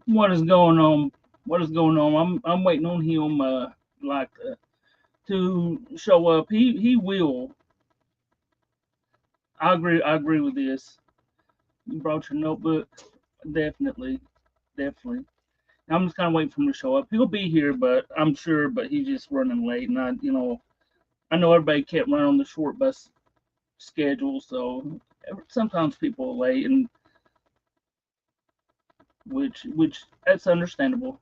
What is going on? What is going on? I'm waiting on him like to show up. He will. I agree with this. You brought your notebook. Definitely, definitely. I'm just kind of waiting for him to show up. He'll be here, but I'm sure. But he's just running late, and I know everybody kept running on the short bus schedule, so sometimes people are late, and which that's understandable.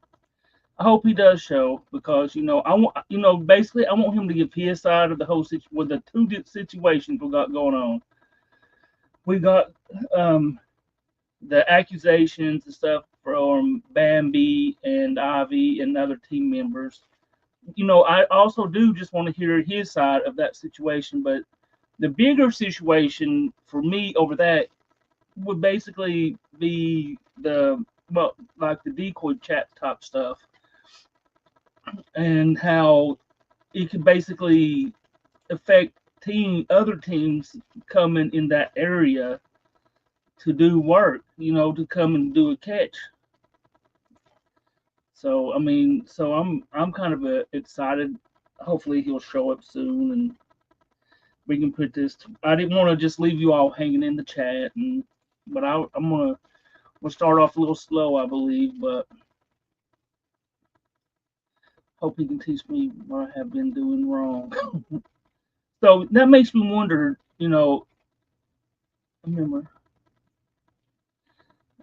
I hope he does show because I want basically I want him to give his side of the whole with the two situations we got going on. We got um, the accusations and stuff from Bambi and Ivy and other team members. I also do just want to hear his side of that situation, but the bigger situation for me over that would basically be the well, like the decoy chat type stuff and how it could basically affect other teams coming in that area to do work, to come and do a catch. So I'm kind of excited. Hopefully he'll show up soon and we can put this. I didn't want to just leave you all hanging in the chat, but I'm gonna we'll start off a little slow, I believe, but hope he can teach me what I have been doing wrong. So that makes me wonder. Remember,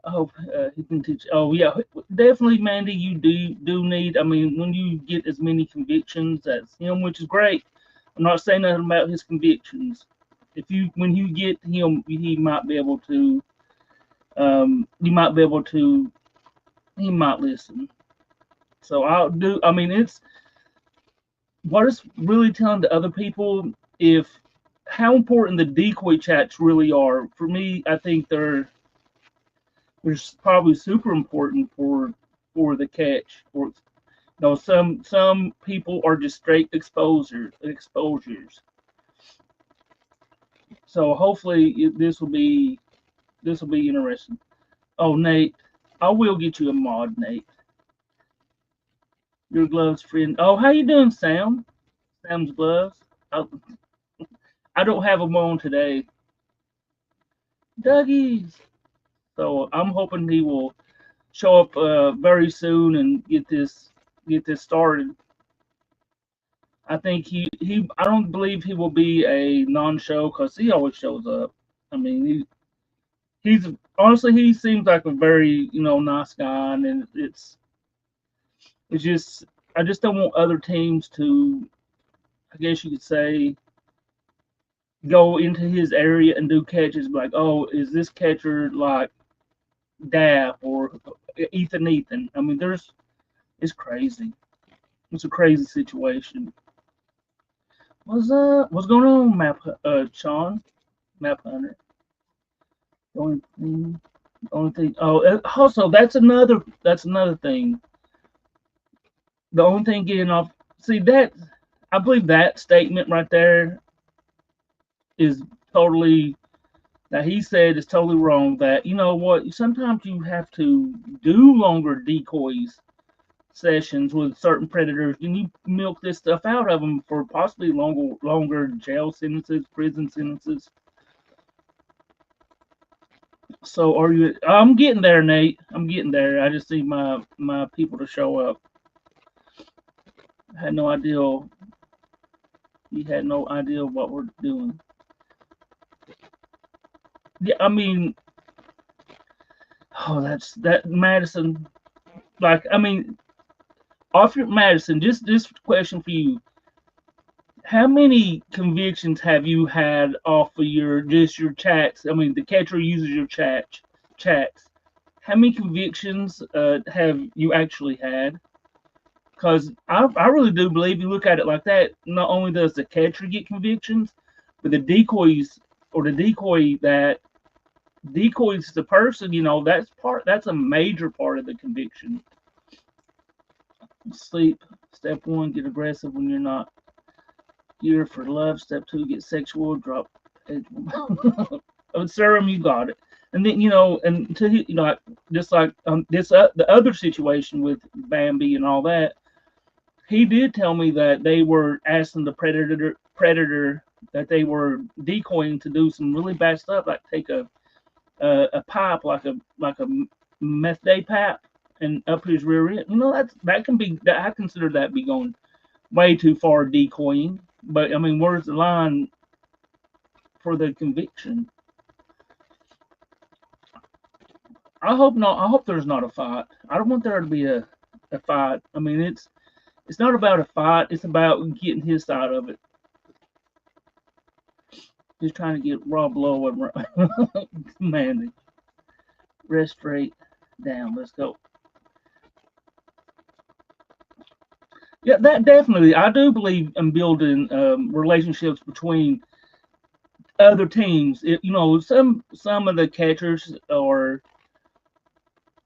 I hope he can teach. Oh yeah, definitely, Mandy. You do need. I mean, when you get as many convictions as him, which is great. I'm not saying nothing about his convictions. If you when you get him, he might be able to. You might be able to. He might listen. So I'll do. I mean, it's what it's really telling to other people if how important the decoy chats really are. For me, I think they're probably super important for the catch. Or some people are just straight exposures. So hopefully this will be interesting. Oh Nate, I will get you a mod, Nate. Your gloves friend. Oh, how you doing, Sam? Sam's gloves. I, I don't have them on today. Dougie's. So I'm hoping he will show up very soon and get this started. I think he I don't believe he will be a non-show because he always shows up. I mean he's honestly he seems like a very nice guy and it's just I just don't want other teams to I guess you could say go into his area and do catches like oh is this catcher like Dap or Ethan. I mean it's crazy. It's a crazy situation. What's going on, Sean? Map Hunter. The only thing. Oh, also that's another thing. The only thing getting off. See that I believe that statement right there is totally that he said is totally wrong. That you know what? Sometimes you have to do longer decoys sessions with certain predators, and you milk this stuff out of them for possibly longer jail sentences, prison sentences. So are you? I'm getting there, Nate. I'm getting there. I just need my people to show up. I had no idea. He had no idea what we're doing. Yeah, I mean, oh, that's that Madison. Like, I mean, off your Madison. Just this question for you: how many convictions have you had off of your chats? I mean, the catcher uses your chats. How many convictions have you actually had? Because I really do believe you look at it like that. Not only does the catcher get convictions, but the decoys or the decoy that decoys the person. That's a major part of the conviction. Sleep. Step one, get aggressive when you're not here for love. Step two, get sexual. Drop. Oh, Serum, you got it. And then and to like just like this the other situation with Bambi and all that, he did tell me that they were asking the predator that they were decoying to do some really bad stuff, like take a pipe, like a meth day pipe, and up his rear end. That can be that I consider that be going way too far decoying. But I mean, where's the line for the conviction? I hope not. I hope there's not a fight. I don't want there to be a fight. I mean, it's not about a fight. It's about getting his side of it. He's trying to get Rob Lowe and Mandy. Rest straight down. Let's go. Yeah, that definitely. I do believe in building relationships between other teams. Some of the catchers or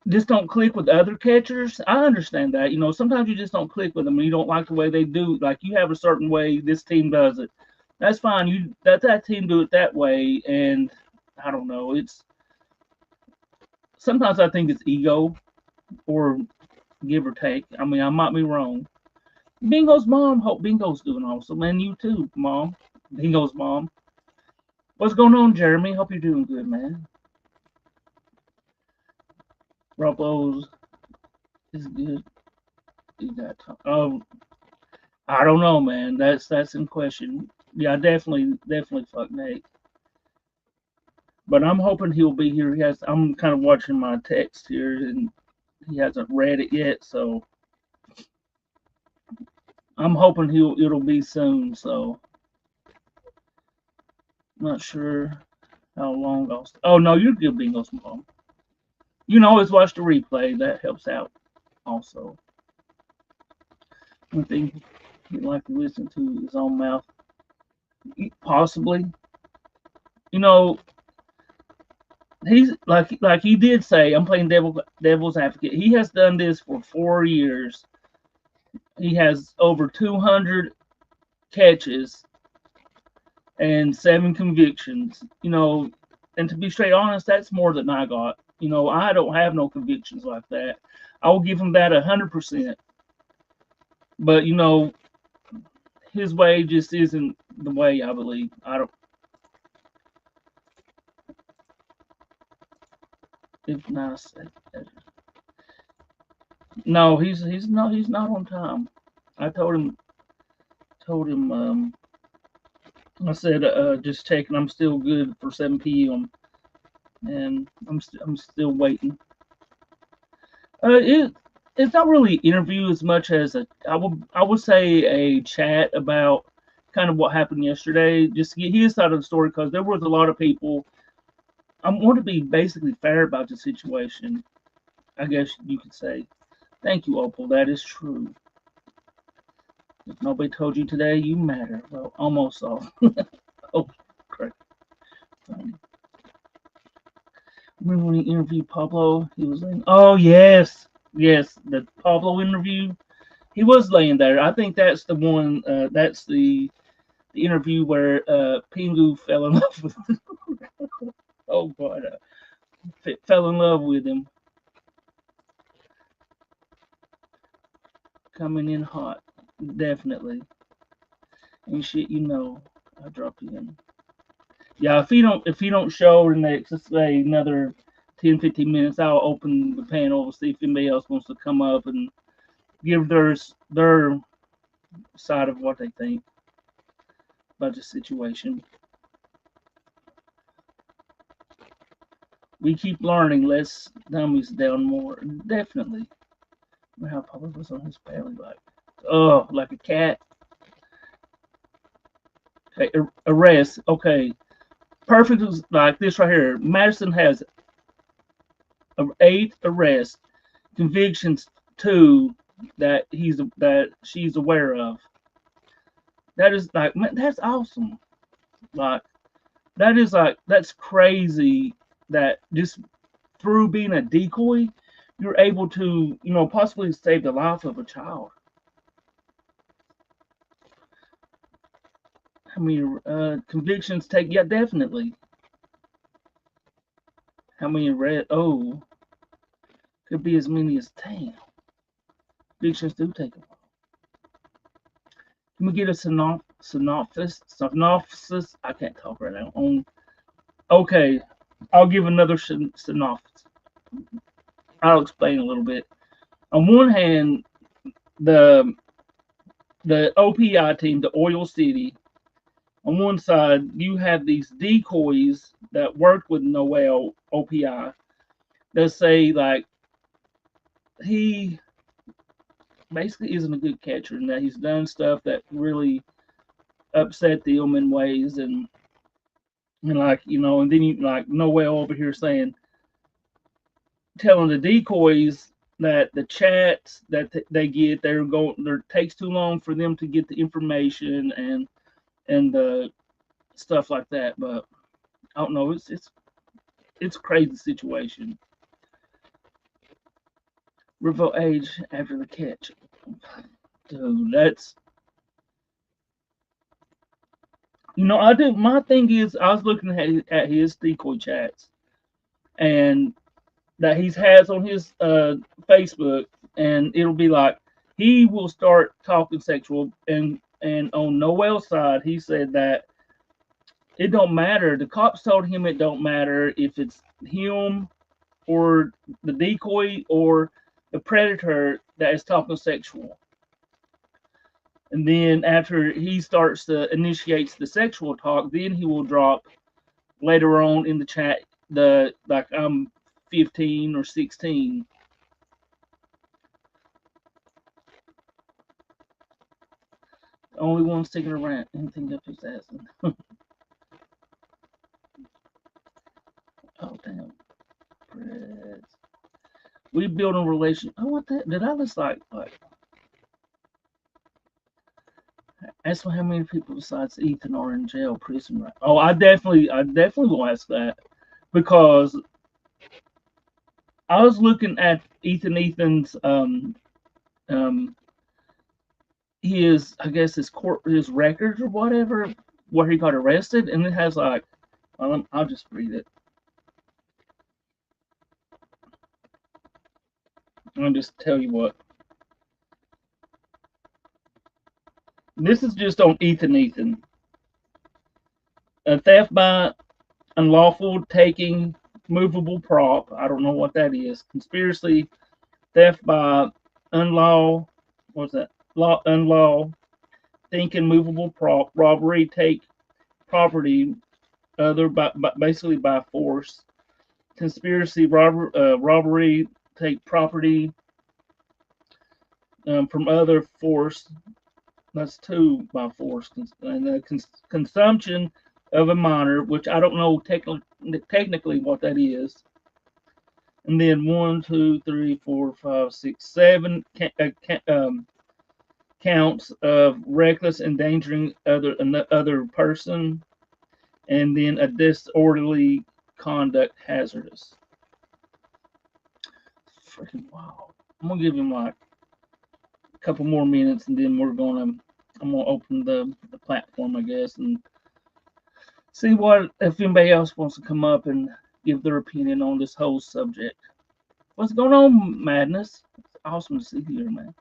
just don't click with other catchers. I understand that. Sometimes you just don't click with them and you don't like the way they do. Like you have a certain way this team does it. That's fine. You let that team do it that way, and I don't know. It's sometimes I think it's ego or give or take. I mean, I might be wrong. Bingo's mom. Hope Bingo's doing awesome, and you too, mom. Bingo's mom. What's going on, Jeremy? Hope you're doing good, man. Roblo's is good. You got I don't know, man. That's in question. Yeah, definitely fuck Nate. But I'm hoping he'll be here. I'm kind of watching my text here, and he hasn't read it yet, so I'm hoping it'll be soon. So not sure how long I'll. Oh no, you're good, Bingo's mom. You can always watch the replay. That helps out also. One thing he'd like to listen to his own mouth, possibly. You know, he's like he did say, I'm playing devil's advocate. He has done this for 4 years. He has over 200 catches and 7 convictions. And to be straight honest, that's more than I got. I don't have no convictions like that. I will give him that 100%. But his way just isn't the way I believe. I don't. If not, no, he's not on time. I told him I said just checking. I'm still good for 7 p.m. and I'm still waiting. It's not really interview as much as I would say a chat about kind of what happened yesterday, just to get his side of the story because there was a lot of people. I want to be basically fair about the situation. I guess you could say. Thank you, Opal. That is true. If nobody told you today, you matter. Well, almost all. Oh, correct. Remember when he interviewed Pablo? He was laying. Oh yes, yes, the Pablo interview. He was laying there. I think that's the one. That's the interview where Pingu fell in love with. Oh God, fell in love with him. Coming in hot, definitely. And shit, I drop you in. Yeah, if he don't show in the next, let's say another 10, 15 minutes, I'll open the panel to see if anybody else wants to come up and give their side of what they think about the situation. We keep learning, less dummies down more. Definitely. How Papa was on his belly like a cat. Okay, arrest. Okay, perfect was like this right here. Madison has 8 arrests, convictions 2 that she's aware of. That is like, man, that's awesome. Like that's crazy. That just through being a decoy, you're able to possibly save the life of a child. How many convictions take? Yeah, definitely. How many red? Oh, could be as many as 10. Predictions do take a while. Can we get a synopsis? I can't talk right now. Okay, I'll give another synopsis. I'll explain a little bit. On one hand, the OPI team, the Oil City, on one side, you have these decoys that work with Noel OPI that say like he basically isn't a good catcher and that he's done stuff that really upset them in ways and like and then you like Noel over here saying telling the decoys that the chats that they get there takes too long for them to get the information and the stuff like that. But I don't know, it's a crazy situation. Revolt age after the catch. Dude, that's I do. My thing is, I was looking at his decoy chats and that he has on his Facebook, and it'll be like he will start talking sexual, and on Noel's side, he said that it don't matter. The cops told him it don't matter if it's him or the decoy or the predator that is talking sexual. And then after he starts to initiates the sexual talk, then he will drop later on in the chat the like I'm 15 or 16. The only one sticking around. Anything up his ass. Oh damn. Press. We build a relation. Oh, what that? Did I just like? Ask how many people besides Ethan are in jail, prison. Right? Oh, I definitely will ask that because I was looking at Ethan's his I guess his records or whatever where he got arrested, and it has like I'll just read it. I'll just tell you what. This is just on Ethan. Theft by unlawful taking movable prop. I don't know what that is. Conspiracy, theft by unlaw. What's that? Unlaw taking movable prop. Robbery, take property other basically by force. Conspiracy, robbery, take property from other force. That's 2 by force. And the consumption of a minor, which I don't know technically what that is. And then 1, 2, 3, 4, 5, 6, 7 counts of reckless endangering other person, and then a disorderly conduct hazardous. Freaking wow! I'm gonna give him like a couple more minutes, and then I'm gonna open the platform, I guess, and see what if anybody else wants to come up and give their opinion on this whole subject. What's going on, Madness? It's awesome to see you here, man.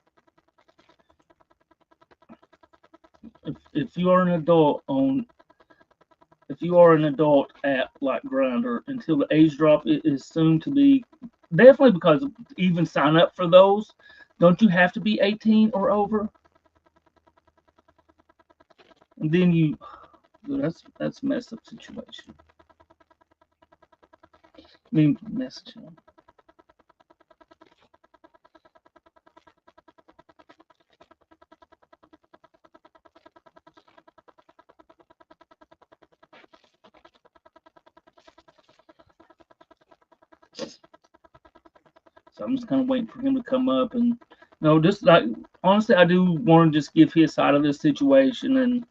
If you are an adult at like Grindr until the age drop, it is soon to be definitely because even sign up for those, don't you have to be 18 or over? And then that's a messed up situation. I mean, message him. So I'm just kind of waiting for him to come up and just like honestly, I do want to just give his side of this situation and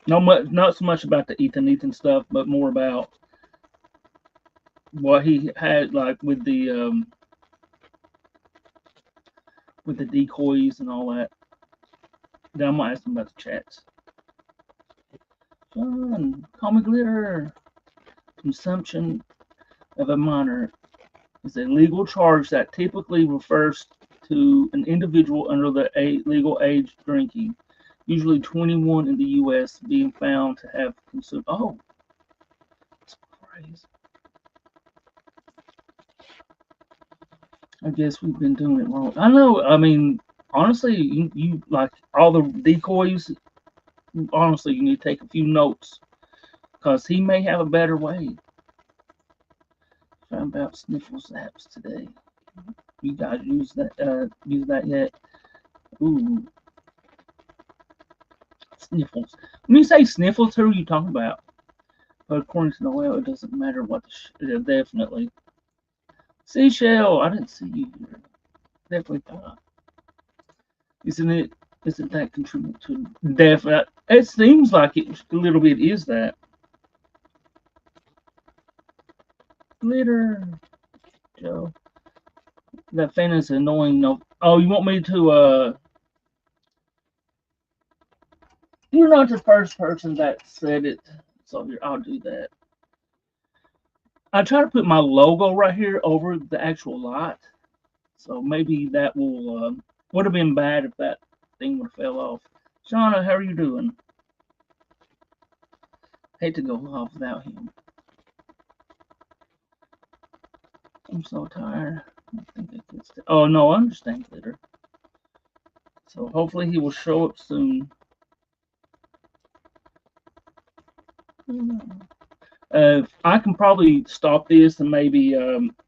not so much about the Ethan stuff, but more about what he had like with the decoys and all that. Then I'm gonna ask him about the chats. John, call me Glitter. consumption of a minor is a legal charge that typically refers to an individual under the legal age drinking, usually 21 in the U.S., being found to have consumed. Oh, that's crazy. I guess we've been doing it wrong. I know. I mean, honestly, you like all the decoys. Honestly, you need to take a few notes because he may have a better way. Found about sniffles apps today. You guys use that yet? Ooh, sniffles. When you say sniffles, who are you talking about? But according to Noel, it doesn't matter what definitely. Seashell, I didn't see you here. Definitely not. Isn't it? Isn't that contribute to definite? It seems like it a little bit is that. Glitter, Joe. That fan is annoying. No. Oh, you want me to? You're not the first person that said it. So here, I'll do that. I try to put my logo right here over the actual lot. So maybe that will would have been bad if that thing would have fell off. Shauna, how are you doing? Hate to go off without him. I'm so tired. I think I can stay. Oh no, I understand glitter. So hopefully he will show up soon. I can probably stop this and maybe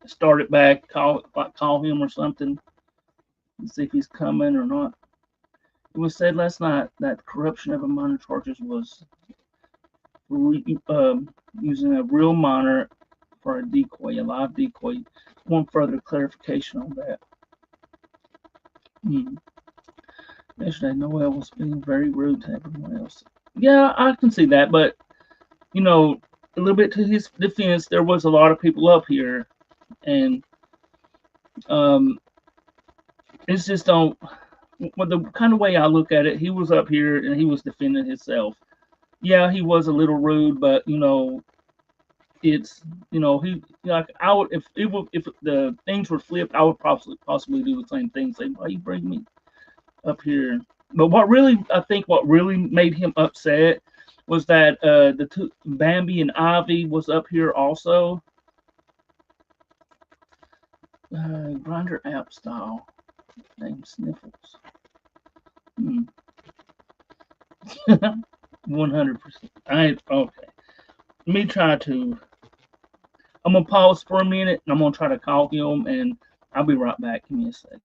start it back, call him or something, and see if he's coming or not. It was said last night that corruption of a minor charges was using a real minor for a decoy, a live decoy. Want further clarification on that. Hmm. Yesterday, Noel was being very rude to everyone else. Yeah, I can see that, but you know, a little bit to his defense, there was a lot of people up here, and um, it's just don't. Well, the kind of way I look at it, he was up here and he was defending himself. Yeah, he was a little rude, but it's he like I would if the things were flipped, I would possibly do the same thing. Say, why you bring me up here? But what really made him upset was that the two Bambi and Ivy was up here also. Grinder app style name Sniffles. 100%. I okay. Let me try to. I'm gonna pause for a minute and I'm gonna try to call him and I'll be right back. Give me a sec.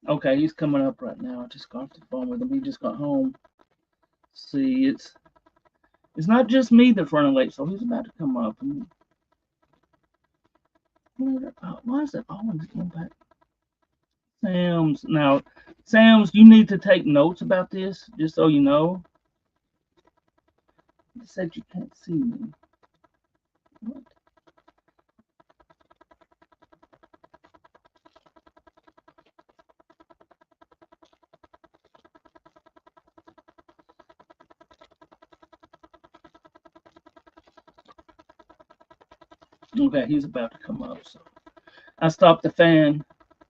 Okay, he's coming up right now. I just got off the phone with him. He just got home. See, it's not just me that's running late, so he's about to come up. And why is it always going back? Sam's, you need to take notes about this, just so you know. It said you can't see me. What? Okay, he's about to come up. So I stopped the fan,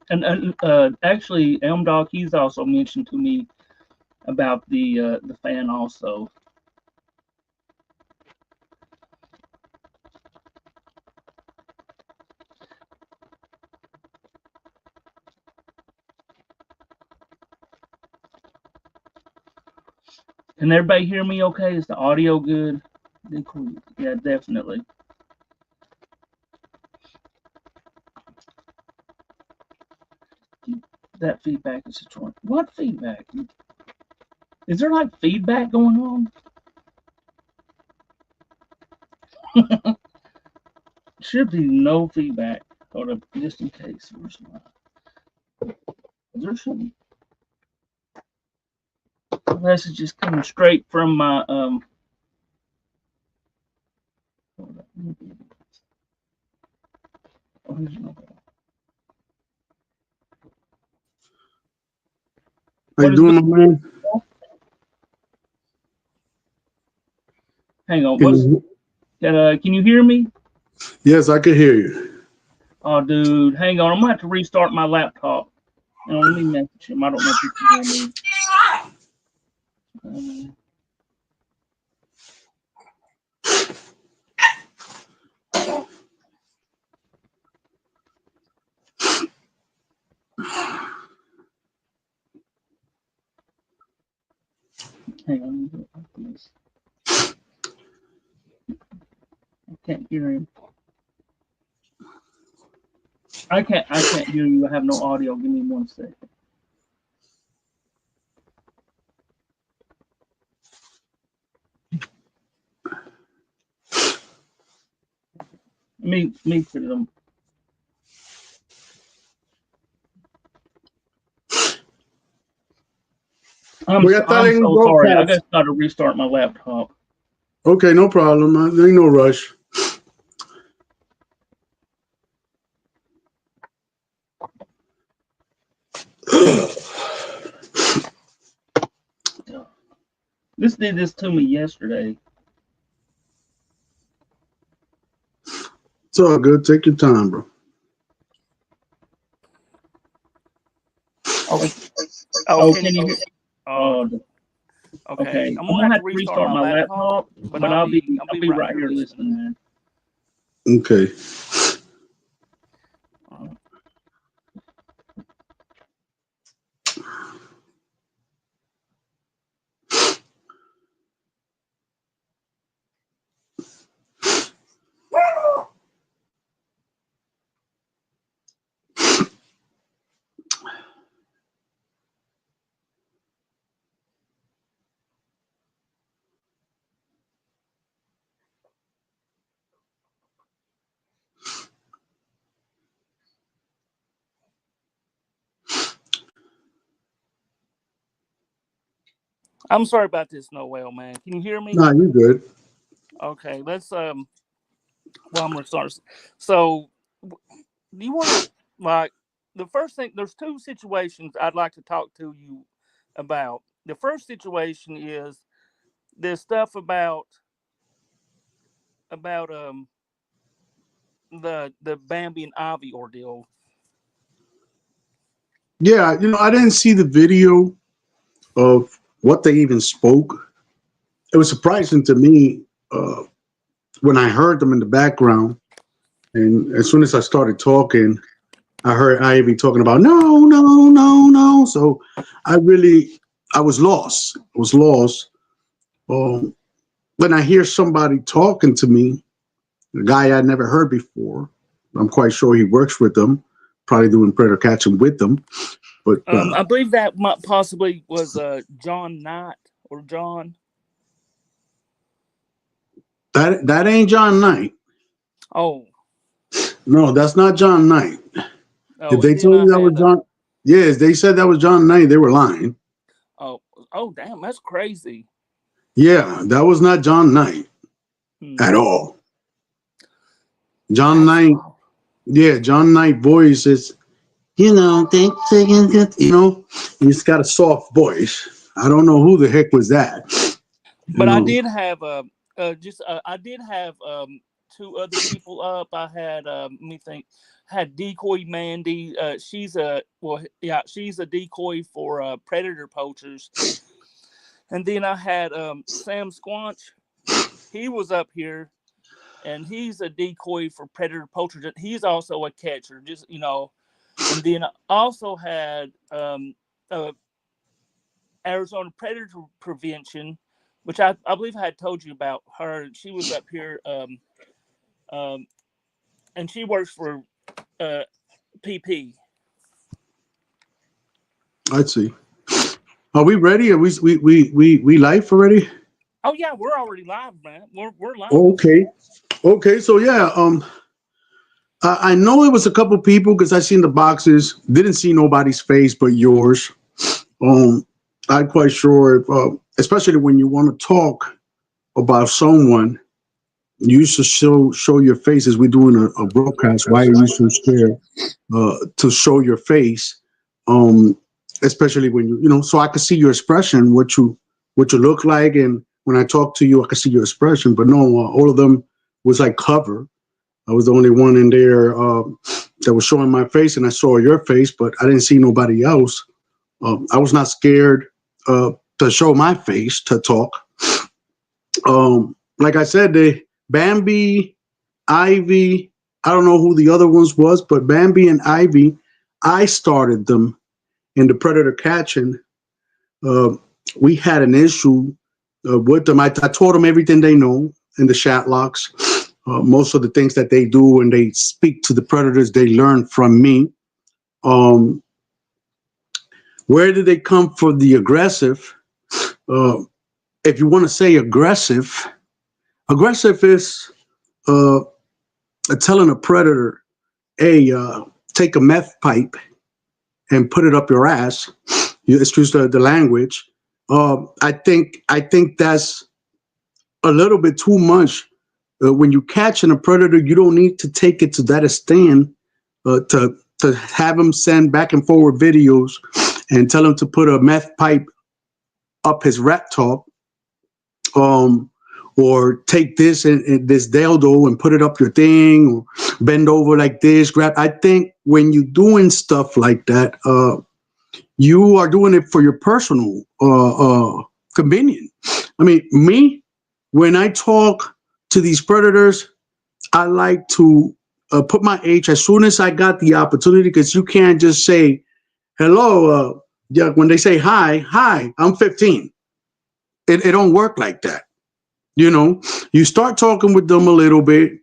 and actually, Elm Dog, he's also mentioned to me about the fan also. Can everybody hear me? Okay, is the audio good? Decoy. Yeah, definitely. That feedback is destroying. What feedback? Is there like feedback going on? Should be no feedback. Hold up, just in case. Where's my? There shouldn't. Unless it's just coming straight from my Hold up. Oh, here's my. How you What is doing, good? my man? Hang on. Can What's you, can you hear me? yes, I can hear you. Oh, dude, hang on. I'm gonna have to restart my laptop. Let me message him. I don't know if he can hear me. Hang on. I can't hear him. I can't hear you. I have no audio. Give me 1 second. Me put it on. Voy a estar I'm en so sorry. I broadcast. just got to restart my laptop. Okay, no problem. There ain't no rush. This did this to me yesterday. It's all good. Take your time, bro. Oh, Oh, can can you you? hear? Uh, Oh, okay. okay. I'm I'm gonna gonna have to have to restart restart my my laptop, laptop, but but I'll I'll be be right right here here listening, listening, man. man. Okay. Uh, I'm sorry about this, Noel, man. Can you hear me? Nah, you good. Okay, let's Well, I'm gonna start. So, do you want to like the first thing? There's two situations I'd like to talk to you about. The first situation is this stuff about the Bambi and Ivy ordeal. Yeah, I didn't see the video of what they even spoke. It was surprising to me when I heard them in the background. And as soon as I started talking, I heard Ivy talking about no, no, no, no. So I was lost. I was lost. Um, when I hear somebody talking to me, a guy I'd never heard before, I'm quite sure he works with them, probably doing predator catching with them. But I believe that might possibly was John Knight or John. that ain't John Knight. Oh, No, that's not John Knight. oh, If and they then told I you that was had John, yes, they said that was John Knight. They were lying. oh, oh, damn, that's crazy. Yeah, that was not John Knight Hmm. at all. John That's Knight, wild. yeah, John Knight voice is, he's got a soft voice. I don't know who the heck was that. You But I know, did have just I did have two other people up. I had let me think. Had decoy Mandy. She's a decoy for predator poachers. And then I had Sam Squanch. He was up here, and he's a decoy for predator poachers. He's also a catcher. And then I also had uh, Arizona Predator Prevention, which I believe I had told you about her. She was up here, um, and she works for uh, PP. Let's see. Are we ready? Are we live already? Oh yeah, we're already live, man. We're live. Oh, okay. Okay. So yeah. I know it was a couple people because I seen the boxes. Didn't see nobody's face but yours. Um, I'm quite sure, if, especially when you want to talk about someone, you should show your face as we're doing a broadcast. Why are you so scared to show your face? Um, Especially when so I could see your expression, what you look like, and when I talk to you, I could see your expression. But no, all of them was like cover. I was the only one in there that was showing my face, and I saw your face, but I didn't see nobody else. I was not scared to show my face to talk. Like I said, they Bambi, Ivy. I don't know who the other ones was, but Bambi and Ivy, I started them in the predator catching. Uh, we had an issue with them. I taught them everything they know in the Shatlocks. Most of the things that they do when they speak to the predators, they learn from me. Um, where did they come from? The aggressive. Uh, if you want to say aggressive, aggressive is uh, telling a predator, "Hey, take a meth pipe and put it up your ass." You excuse the language. I think that's a little bit too much. When you catching a predator, you don't need to take it to that extent to have him send back and forward videos and tell him to put a meth pipe up his rat top, um, or take this and this dildo and put it up your thing, or bend over like this, grab. I think when you're doing stuff like that, you are doing it for your personal convenience. I mean, me, when I talk to these predators, I like to put my age as soon as I got the opportunity, because you can't just say hello. Yeah, when they say hi, I'm 15. It don't work like that. You start talking with them a little bit.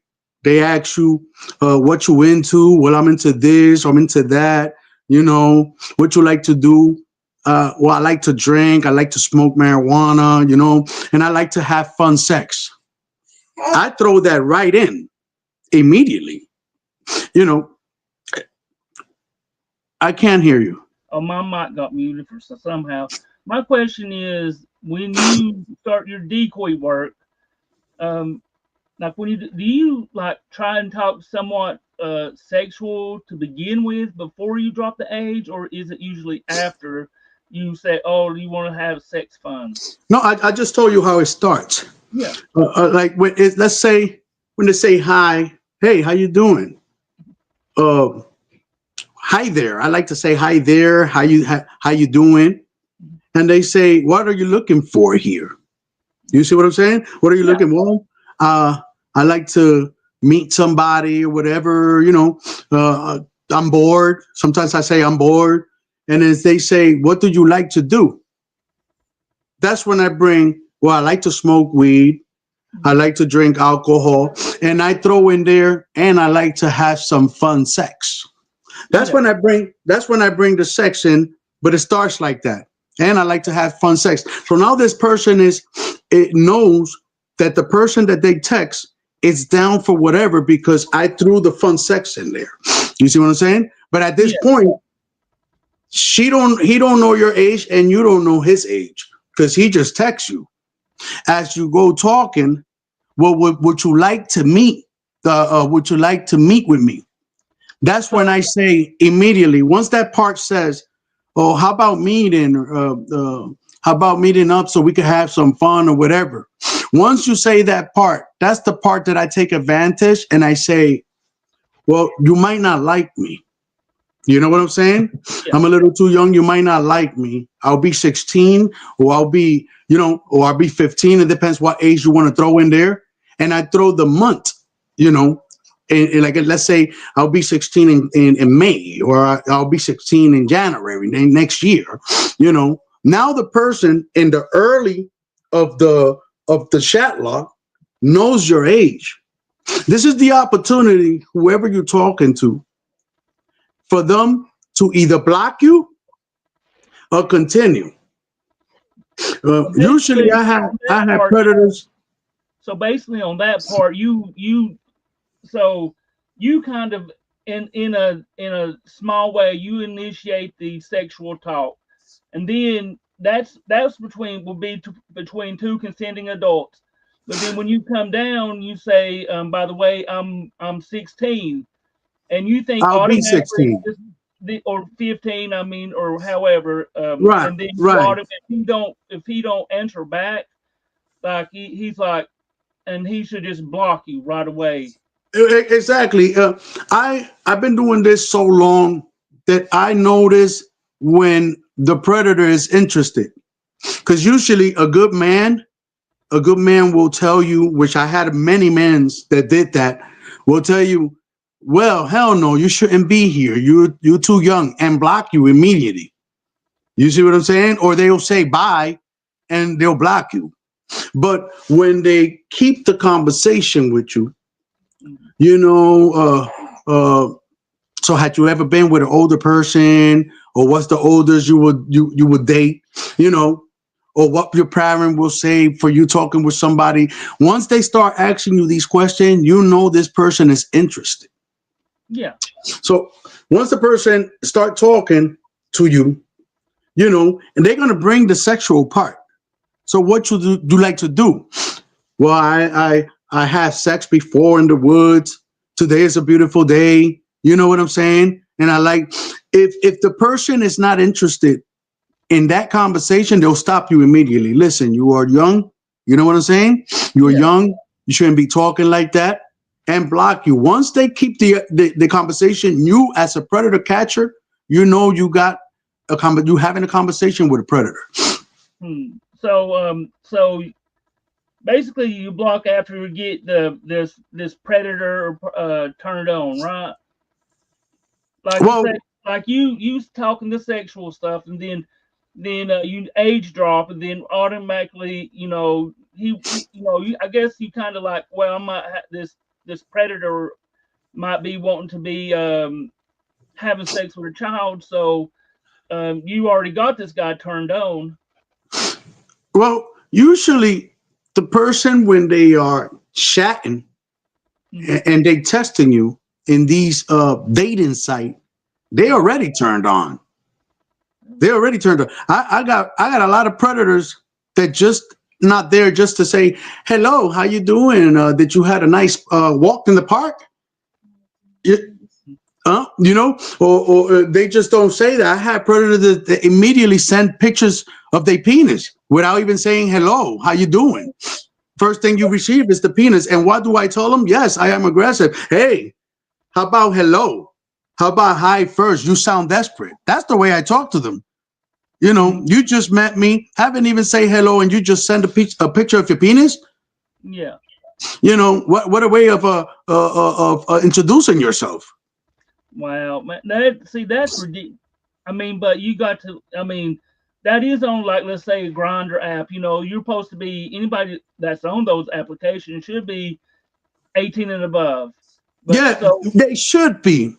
They ask you what you into. Well, I'm into this. I'm into that. What you like to do. Well, I like to drink. I like to smoke marijuana. And I like to have fun sex. I throw that right in immediately. You know, I can't hear you. Oh, my mic got muted for somehow. My question is, when you start your decoy work, um, like when do you like try and talk somewhat sexual to begin with before you drop the age, or is it usually after you say, "Oh, you want to have sex fun"? No, I just told you how it starts. Yeah, Like let's say when they say hi, hey, how you doing? Uh, Hi there. I like to say hi there. How you doing? And they say, what are you looking for here? You see what I'm saying? What are you yeah, looking for? Uh, I like to meet somebody or whatever. I'm bored. Sometimes I say I'm bored, and as they say, what do you like to do? That's when I bring. Well, I like to smoke weed. I like to drink alcohol, and I throw in there, and I like to have some fun sex. That's yeah, when I bring the sex in, but it starts like that. And I like to have fun sex. So now this person it knows that the person that they text is down for whatever because I threw the fun sex in there. You see what I'm saying? But at this yeah. point, he don't know your age and you don't know his age because he just texts you. As you go talking, well, would you like to meet? Would you like to meet with me? That's when So I say immediately. Once that part says, "Oh, how about meeting? How about meeting up so we can have some fun or whatever?" Once you say that part, that's the part that I take advantage and I say, "Well, you might not like me." You know what I'm saying? yeah, I'm a little too young. You might not like me. I'll be 16 or I'll be 15. It depends what age you want to throw in there. And I throw the month, you know, and like let's say I'll be 16 in May or I'll be 16 in January next year. Now the person in the early of the chat lock knows your age. This is the opportunity, whoever you're talking to, for them to either block you or continue. So Usually, basically, on that I have part, predators. so basically on that part, so you kind of in a small way you initiate the sexual talk, and then that's between two consenting adults. But then when you come down, you say, by the way, I'm 16, and you think I'll be automatically 16. or 15, I mean, or however, Right, and then right. if he don't answer back, like he's like, and he should just block you right away. Exactly. I've been doing this so long that I notice when the predator is interested. Because usually a good man will tell you, which I had many men that did that, will tell you, well, hell no, you shouldn't be here. You're too young, and block you immediately. You see what I'm saying? Or they'll say bye and they'll block you. But when they keep the conversation with you, Mhm. you know, so had you ever been with an older person, or what's the oldest you would date, you know, or what your parent will say for you talking with somebody. Once they start asking you these questions, you know this person is interested. Yeah, So once the person start talking to you, you know, and they're gonna bring the sexual part. So what you do like to do? Well, I had sex before in the woods. Today is a beautiful day. You know what I'm saying? And I like, if the person is not interested in that conversation, they'll stop you immediately. Listen, you are young. You know what I'm saying? You are yeah. young. You shouldn't be talking like that, and block you. Once they keep the conversation, you as a predator catcher, you know you got you having a conversation with a predator. So basically, you block after you get this predator turned on, right? Like you say, Well, like you talking the sexual stuff, and then you age drop, and then automatically, I guess you kind of like, well, I might this predator might be wanting to be having sex with a child, so you already got this guy turned on. well, usually the person when they are chatting Mhm. and they testing you in these dating site, they Yeah. already turned on. They already turned on. I got a lot of predators that just not there just to say hello, how you doing? Did you had a nice walk in the park? You, you know, or they just don't say that. I had predators that immediately send pictures of their penis without even saying hello, how you doing? First thing you receive is the penis. And what do I tell them? Yes, I am aggressive. Hey, how about hello? How about hi first? You sound desperate. That's the way I talk to them. You know, Mhm. you just met me, haven't even say hello, and you just send a picture of your penis. Yeah. You know, what a way of introducing yourself. Wow, man, that's ridiculous. I mean, but you got to. I mean, that is on, like, let's say, a grinder app. You're supposed to be, anybody that's on those applications should be 18 and above. But Yeah, so they should be.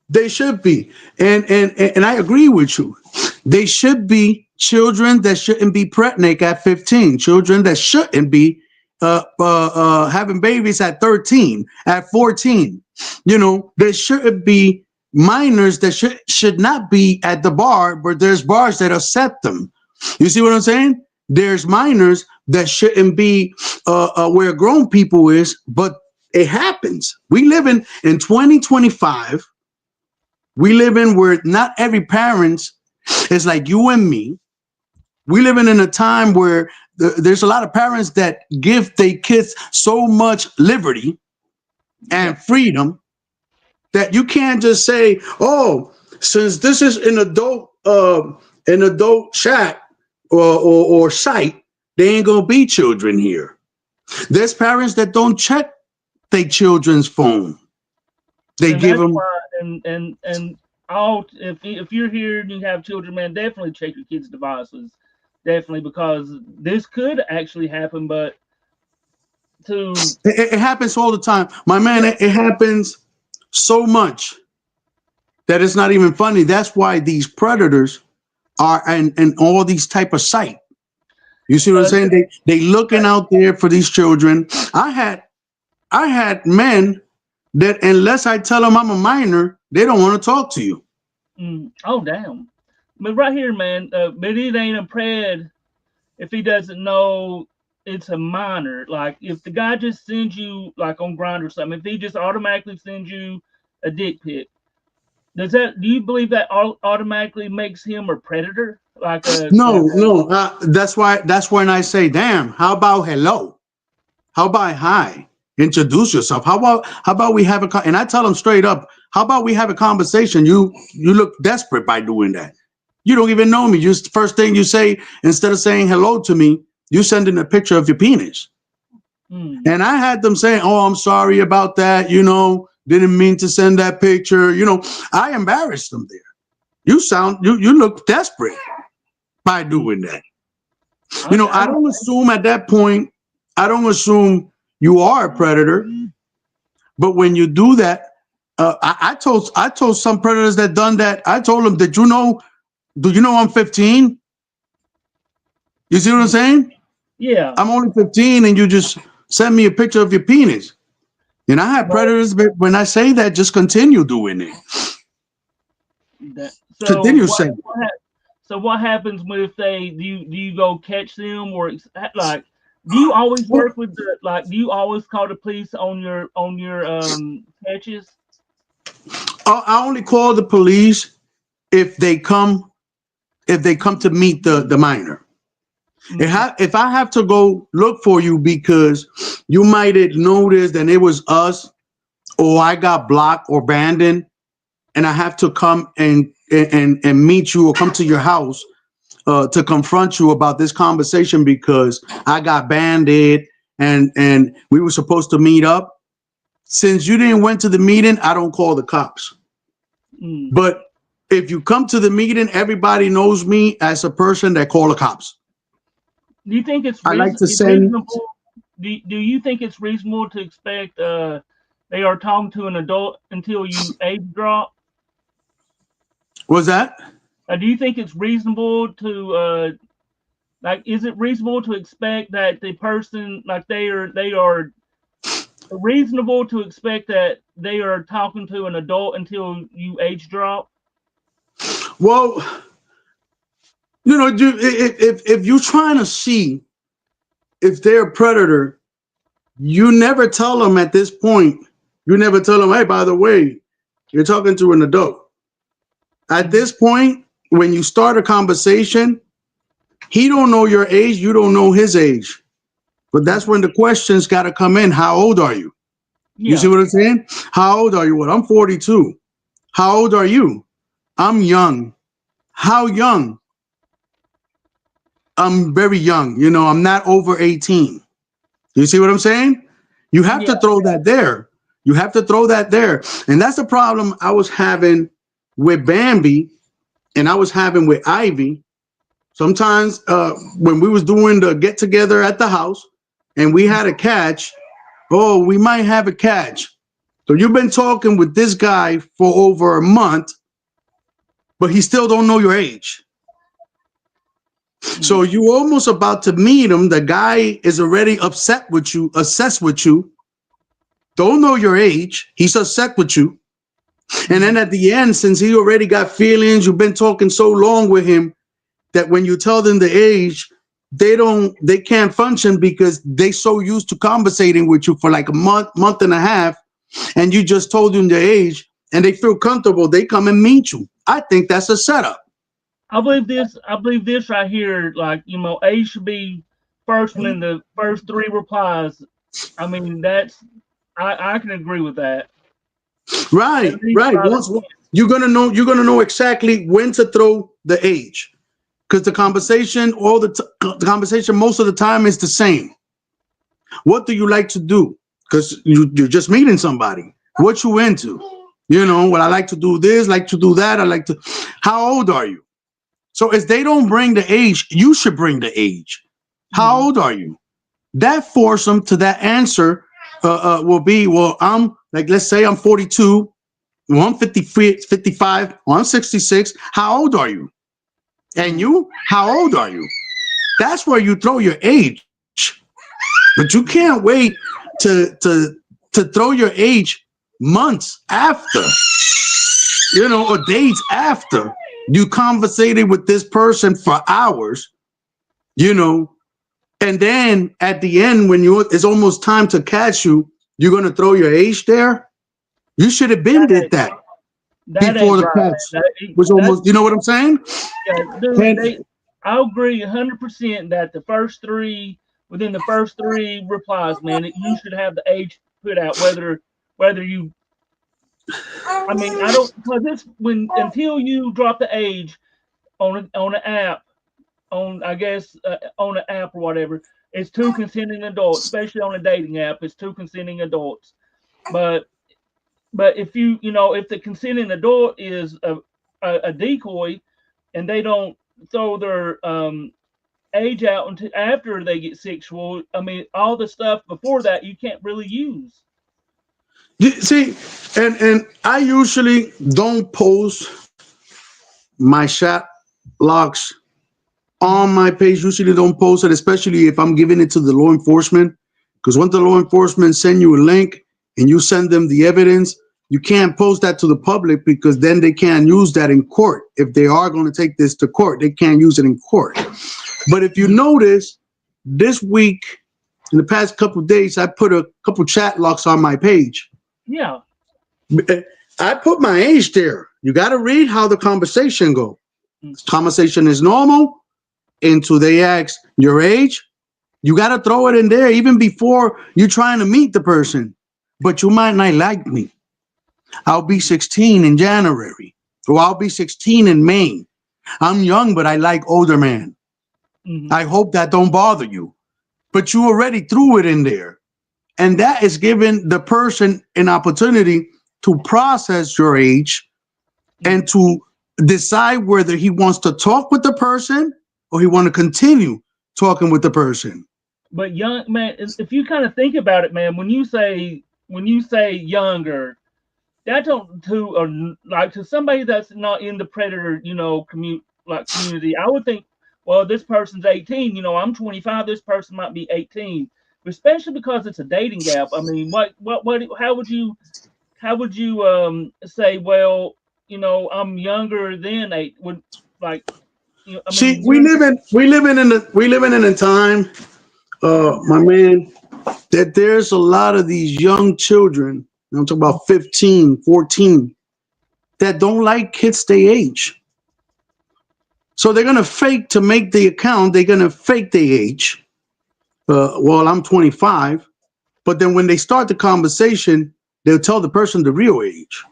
They should be, and I agree with you. They should be children that shouldn't be pregnant at 15. Children that shouldn't be having babies at 13, at 14. You know, there shouldn't be minors that should not be at the bar, but there's bars that accept them. You see what I'm saying? There's minors that shouldn't be where grown people is, but it happens. We live in 2025. We live in where not every parent is like you and me. We living in a time where there's a lot of parents that give their kids so much liberty yeah, and freedom that you can't just say, "Oh, since this is an adult chat or site, they ain't gonna be children here." There's parents that don't check their children's phone. They and give that's them why, and all, if you're here and you have children, man, definitely check your kids' devices. definitely, because this could actually happen. But to It happens all the time, my man. yeah, It happens so much that it's not even funny. That's why these predators are and all these type of sight. You see what I'm uh, saying? They looking out there for these children. I had men that unless I tell them I'm a minor, they don't want to talk to you. oh damn. But right here, man. But it ain't a pred if he doesn't know it's a minor. Like if the guy just sends you like on Grind or something, if he just automatically sends you a dick pic, does that? Do you believe that automatically makes him a predator? No, no. That's when I say, damn. How about hello? How about hi? Introduce yourself. How about we have and I tell them straight up. How about we have a conversation? You look desperate by doing that. You don't even know me. Just first thing you say instead of saying hello to me, you send in a picture of your penis. mm, And I had them saying, "Oh, I'm sorry about that. Didn't mean to send that picture." I embarrassed them there. You look desperate by mm, doing that. I I don't assume at that point, I don't assume you are a predator, but when you do that, I told some predators that done that. I told them, do you know I'm 15? You see what I'm mm, saying? yeah. I'm only 15, and you just send me a picture of your penis. And I have But predators, but when I say that, just continue doing it. that, so Continue saying. so what happens if they do you go catch them or like do you always Well, work with the like do you always call the police on your catches? I only call the police if they come if they come to meet the minor. Mm, If I have to go look for you because you might have noticed that it was us, or I got blocked or abandoned, and I have to come and meet you or come to your house to confront you about this conversation because I got banded and we were supposed to meet up. Since you didn't went to the meeting, I don't call the cops. mm. But if you come to the meeting, everybody knows me as a person that call the cops. Do you think I like to it's send. reasonable? Do you think it's reasonable to expect they are talking to an adult until you age drop? Was that? Do you think it's reasonable to like is it reasonable to expect that the person like they are reasonable to expect that they are talking to an adult until you age drop? Well, if you're trying to see if they're a predator, you never tell them at this point. You never tell them, hey, by the way, you're talking to an adult. At Mhm. this point, when you start a conversation, he don't know your age, you don't know his age. But that's Mm. when the questions got to come in. How old are you? You see Yeah, what I'm saying? How old are you? Well, I'm 42. How old are you? I'm young. How young? I'm very young. I'm not over 18. You see what I'm saying? You have yeah. to throw that there. You have to throw that there. And that's the problem I was having with Bambi and I was having with Ivy. Sometimes when we was doing the get together at the house and we had a catch, oh, we might have a catch. So you've been talking with this guy for over a month, but he still don't know your age. So Mm. you almost about to meet him. The guy is already upset with you, obsessed with you, don't know your age. He's upset with you. And then Mhm. at the end, since he already got feelings, you've been talking so long with him that when you tell them the age, they can't function because they so used to conversating with you for like a month and a half, and you just told them the age and they feel comfortable. They come and meet you. I think that's a setup. I believe this right here. Like A should be first one in the first three replies. I mean that's I can agree with that. At Right, least right. by the Once you're gonna know exactly when to throw the age because the conversation the conversation most of the time is the same. What do you like to do? Because you're just meeting somebody. What you into? Well, I like to do this, like to do that. I like to. How old are you? So if they don't bring the age, you should bring the age. How Mhm. old are you? That force them to that answer will be, well, I'm like, let's say I'm 42, well, I'm 55, or I'm 66. How old are you? And Mhm. you, how old are you? That's where you throw your age. But you can't wait to throw your age months after, or days after you conversated with this person for hours, you know, and then at the end when it's almost time to catch you, you're gonna throw your age there. You should have been That did ain't that that before ain't the right. catch That was that's almost. You know what I'm saying? yeah, dude. And I agree 100% that within the first three replies, man, you should have the age put out. Whether you, I mean, I don't because this when until you drop the age on an app on I guess on an app or whatever, it's two consenting adults, especially on a dating app. It's two consenting adults, but if if the consenting adult is a decoy and they don't throw their age out until after they get sexual, I mean, all the stuff before that you can't really use. see, and I usually don't post my chat logs Hmm. on my page. Usually don't post it, especially if I'm giving it to the law enforcement. Because once the law enforcement send you a link and you send them the evidence, you can't post that to the public because then they can't use that in court. If they are going to take this to court, they can't use it in court. But if you Hmm. notice, this week, in the past couple of days, I put a couple chat locks on my page. Yeah. I put my age there. You got to read how the conversation go. Mm. Conversation is normal. Into they ask your age. You got to throw it in there even before you're trying to meet the person. But you might not like me. I'll be Mhm. 16 in January, or I'll be 16 in May. I'm young, but I like older men. Mhm. I hope that don't bother you. But you already threw it in there. And that is giving the person an opportunity to process your age and Mhm. to decide whether he wants to talk with the person or he want to continue talking with the person. But young man, if you kind of think about it, man, when you say younger, that don't to like to somebody that's not in the predator, community. I would think, well, this person's 18. I'm 25. This person might be 18, especially because it's a dating gap. I mean, what? How would you say? Well, I'm younger than eight. Would like, I See, mean, you're we living in a time, my man, that there's a lot of these young children, I'm talking about 15, 14, that don't like kids they age. So they're gonna fake to make the account, they're gonna fake the age. Well, I'm 25, but then when they start the conversation, they'll tell the person the real age.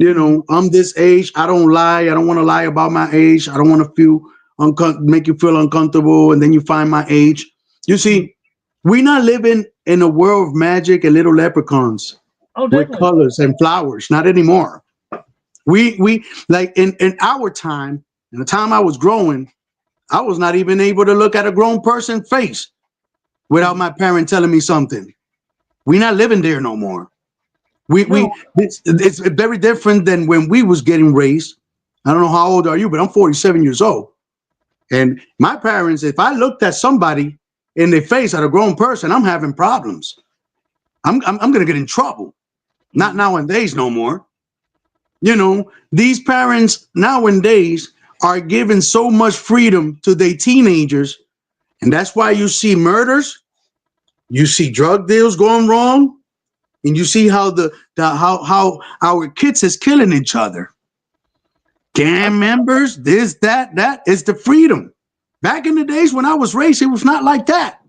Mhm. I'm this age. I don't lie. I don't want to lie about my age. I don't want to make you feel uncomfortable. And then you find my age. You Mhm. see, we're not living in a world of magic and little leprechauns Oh, with definitely not. colors and flowers. Not anymore. We like in our time, in the time I was growing, I was not even able to look at a grown person's face without Mhm. my parent telling me something. We're not living there no more. No. It's very different than when we was getting raised. I don't know how old are you, but I'm 47 years old. And my parents, if I looked at somebody in their face at a grown person, I'm having problems. I'm gonna get in trouble. Not Mhm. nowadays no more. These parents nowadays are giving so much freedom to their teenagers, and that's why you see murders, you see drug deals going wrong, and you see how how our kids is killing each other. I, Gang members, this, that is the freedom. Back in the days when I was raised, it was not like that.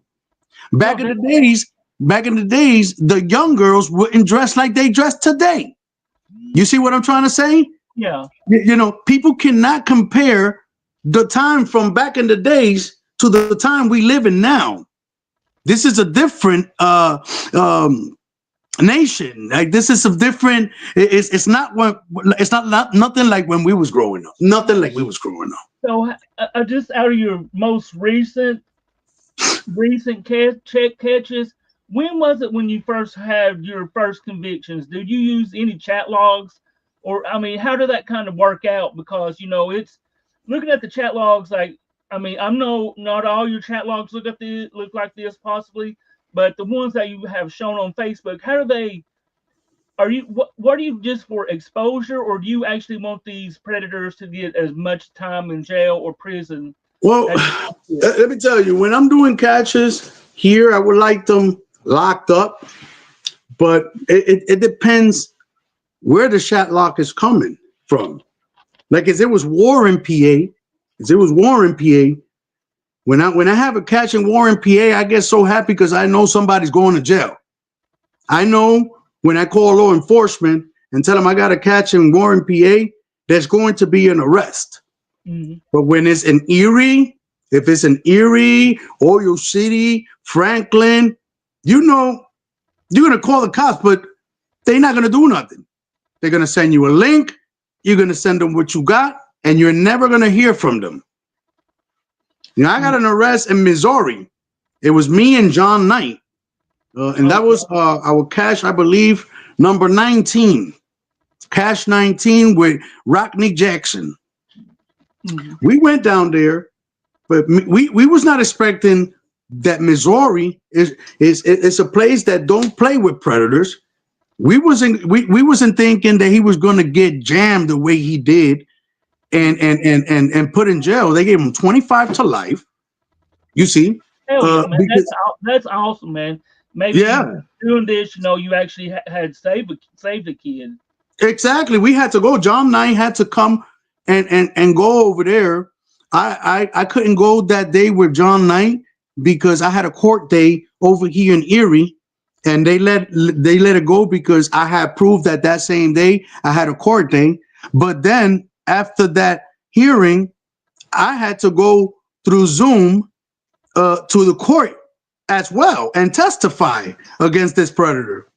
no, Back in the definitely. days, back in the days, the young girls wouldn't dress like they dress today. You see what I'm trying to say? Yeah. People cannot compare the time from back in the days to the time we live in now. This is a different nation. Like this is a different. It's not what. It's not nothing like when we was growing up. Nothing like we was growing up. So, just out of your most recent catches, when was it when you first had your first convictions? Did you use any chat logs, or I mean, how did that kind of work out? Because it's looking at the chat logs. Like, I mean, I know not all your chat logs look like this possibly, but the ones that you have shown on Facebook, how do they? Are you what are you just for exposure, or do you actually want these predators to get as much time in jail or prison? Well, As let me tell you, when I'm doing catches here, I would like them locked up, but it depends where the shot lock is coming from. Like if it was Warren, PA, if it was Warren, PA, when I have a catch in Warren, PA, I get so happy because I know somebody's going to jail. I know when I call law enforcement and tell them I got a catch in Warren, PA, there's going to be an arrest. Mhm. But when it's in Erie, if it's in Erie, Oyo City, Franklin, you're gonna call the cops, but they're not gonna do nothing. They're gonna send you a link. You're gonna send them what you got, and you're never gonna hear from them. I got an arrest in Missouri. It was me and John Knight, and that was our cash, I believe, number 19, cash 19 with Rockney Jackson. Mhm. We went down there, but we was not expecting that Missouri is a place that don't play with predators. We wasn't thinking that he was going to get jammed the way he did and put in jail. They gave him 25 to life. You see, Hell yeah, man! because That's awesome, man. Maybe yeah, doing this, you actually had saved a kid. exactly. We had to go. John Knight had to come and go over there. I couldn't go that day with John Knight because I had a court day over here in Erie, and they let it go because I had proved that same day I had a court day. But then after that hearing, I had to go through Zoom to the court as well and testify against this predator.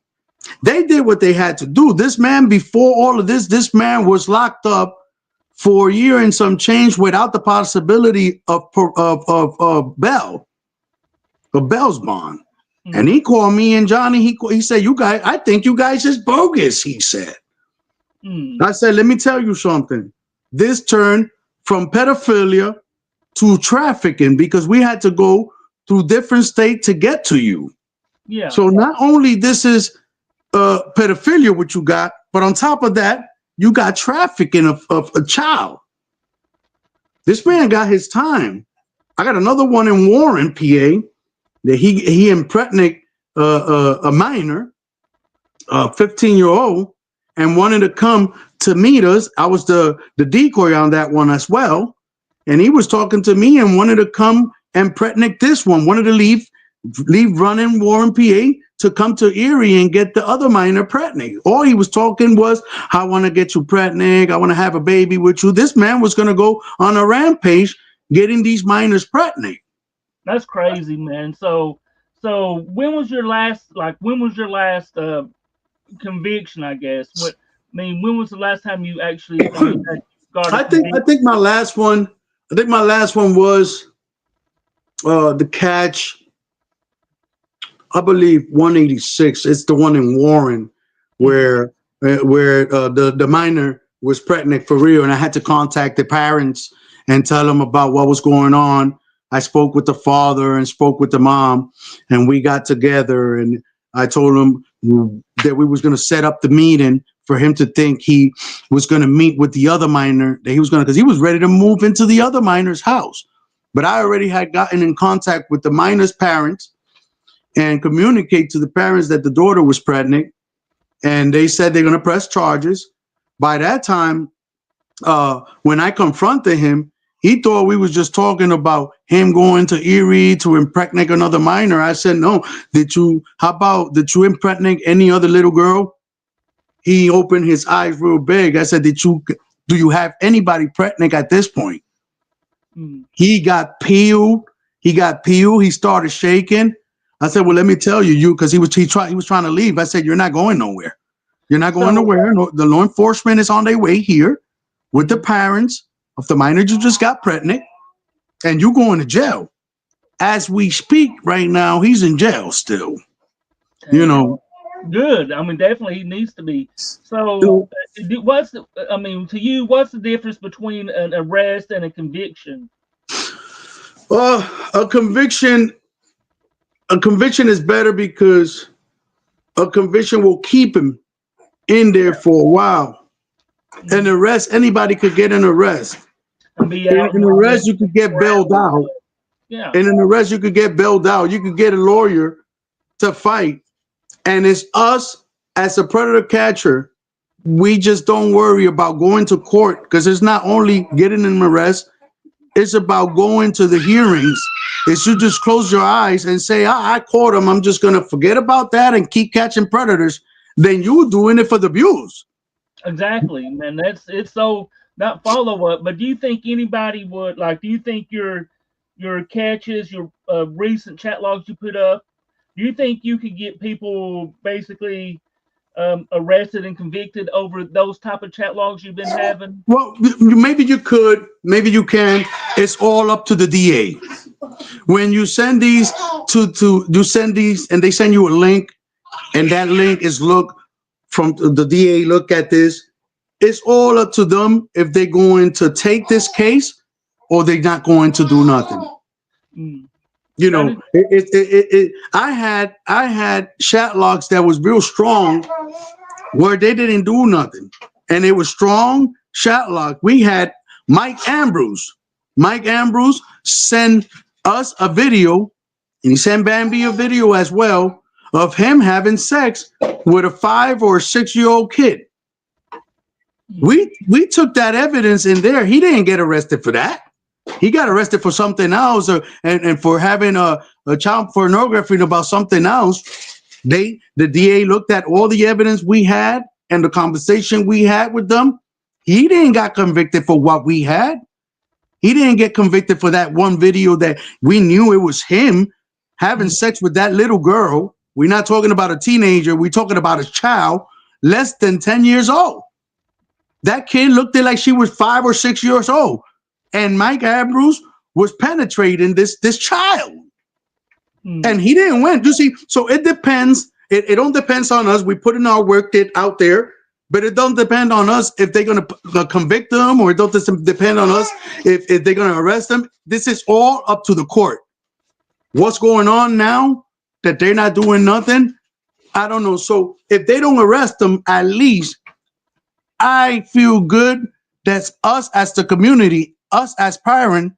They did what they had to do. This man, before all of this man was locked up for a year and some change without the possibility of Bell's bond. And he called me and Johnny. He said, "You guys, I think you guys is bogus." He said. I said, "Let me tell you something. This turned from pedophilia to trafficking because we had to go through different states to get to you. Yeah. So not only this is pedophilia, what you got, but on top of that, you got trafficking of a child. This man got his time. I got another one in Warren, PA, that he impregnated a minor, 15-year-old, and wanted to come to meet us. I was the decoy on that one as well. And he was talking to me and wanted to come and impregnate this one, wanted to leave running Warren, PA, to come to Erie and get the other minor pregnant. All he was talking was, "I want to get you pregnant. I want to have a baby with you." This man was going to go on a rampage getting these minors pregnant. That's crazy, man. So when was your last conviction? I guess. When was the last time you actually got a I think I conviction? think my last one. I think my last one was the catch. I believe 186. It's the one in Warren where the minor was pregnant for real, and I had to contact the parents and tell them about what was going on. I spoke with the father and spoke with the mom, and we got together, and I told him that we was going to set up the meeting for him to think he was going to meet with the other minor, that he was going to, because he was ready to move into the other minor's house. But I already had gotten in contact with the minor's parents and communicate to the parents that the daughter was pregnant, and they said they're going to press charges. By that time, when I confronted him, he thought we was just talking about him going to Erie to impregnate another minor. I said, "No, did you impregnate any other little girl?" He opened his eyes real big. I said, do you have anybody pregnant at this point?" He got peeled. He started shaking. I said, well, let me tell you, because he was trying to leave. I said, you're not going nowhere. You're not going So, nowhere. No, the law enforcement is on their way here with the parents of the minor you just got pregnant, and you're going to jail. As we speak right now, he's in jail still. You damn. know. Good. I mean, definitely he needs to be. So, So, what's the? I mean, to you, what's the difference between an arrest and a conviction? a conviction. A conviction is better because a conviction will keep him in there Yeah. for a while. An arrest, anybody could get an arrest. And be In out an in arrest, you could get 4 bailed hours. out. Yeah. In an arrest, you could get bailed out. You could get a lawyer to fight. And it's us as a predator catcher. We just don't worry about going to court because it's not only getting an arrest, it's about going to the hearings. It's you just close your eyes and say, I caught him. I'm just going to forget about that and keep catching predators. Then you doing it for the views. Exactly, man. It's so not follow up, but do you think anybody would like? Do you think your catches, your recent chat logs you put up? Do you think you could get people basically arrested and convicted over those type of chat logs you've been having? Well, maybe you could, maybe you can. It's all up to the DA. When you send these you send these and they send you a link, and that link is look from the DA, look at this. It's all up to them if they're going to take this case or they're not going to do nothing. Mm. You I know, did, I had chat logs that was real strong where they didn't do nothing, and it was strong chat log. We had Mike Ambrose. Mike Ambrose sent us a video, and he sent Bambi a video as well of him having sex with a 5 or 6-year-old kid. We took that evidence in there. He didn't get arrested for that. He got arrested for something else, and for having a child pornography about something else. The DA looked at all the evidence we had and the conversation we had with them. He didn't got convicted for what we had. He didn't get convicted for that one video that we knew it was him having sex with that little girl. We're not talking about a teenager. We're talking about a child less than 10 years old. That kid looked like she was 5 or 6 years old. And Mike Ambrose was penetrating this child. And he didn't win. You see, so it depends. It don't depends on us. We put in our work out there, but it don't depend on us if they're going to convict them, or it don't depend on us if they're going to arrest them. This is all up to the court. What's going on now that they're not doing nothing? I don't know. So if they don't arrest them, at least I feel good. That's us as the community, us as parent,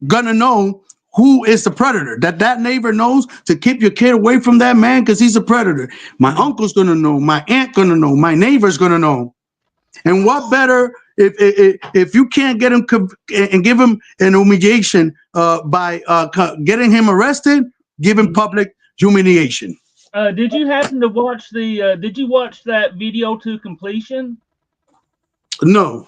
gonna know who is the predator. That neighbor knows to keep your kid away from that man because he's a predator. My uncle's gonna know. My aunt gonna know. My neighbor's gonna know. And what better if you can't get him and give him an humiliation by getting him arrested, give him public humiliation. did you happen to watch the? Did you watch that video to completion? No.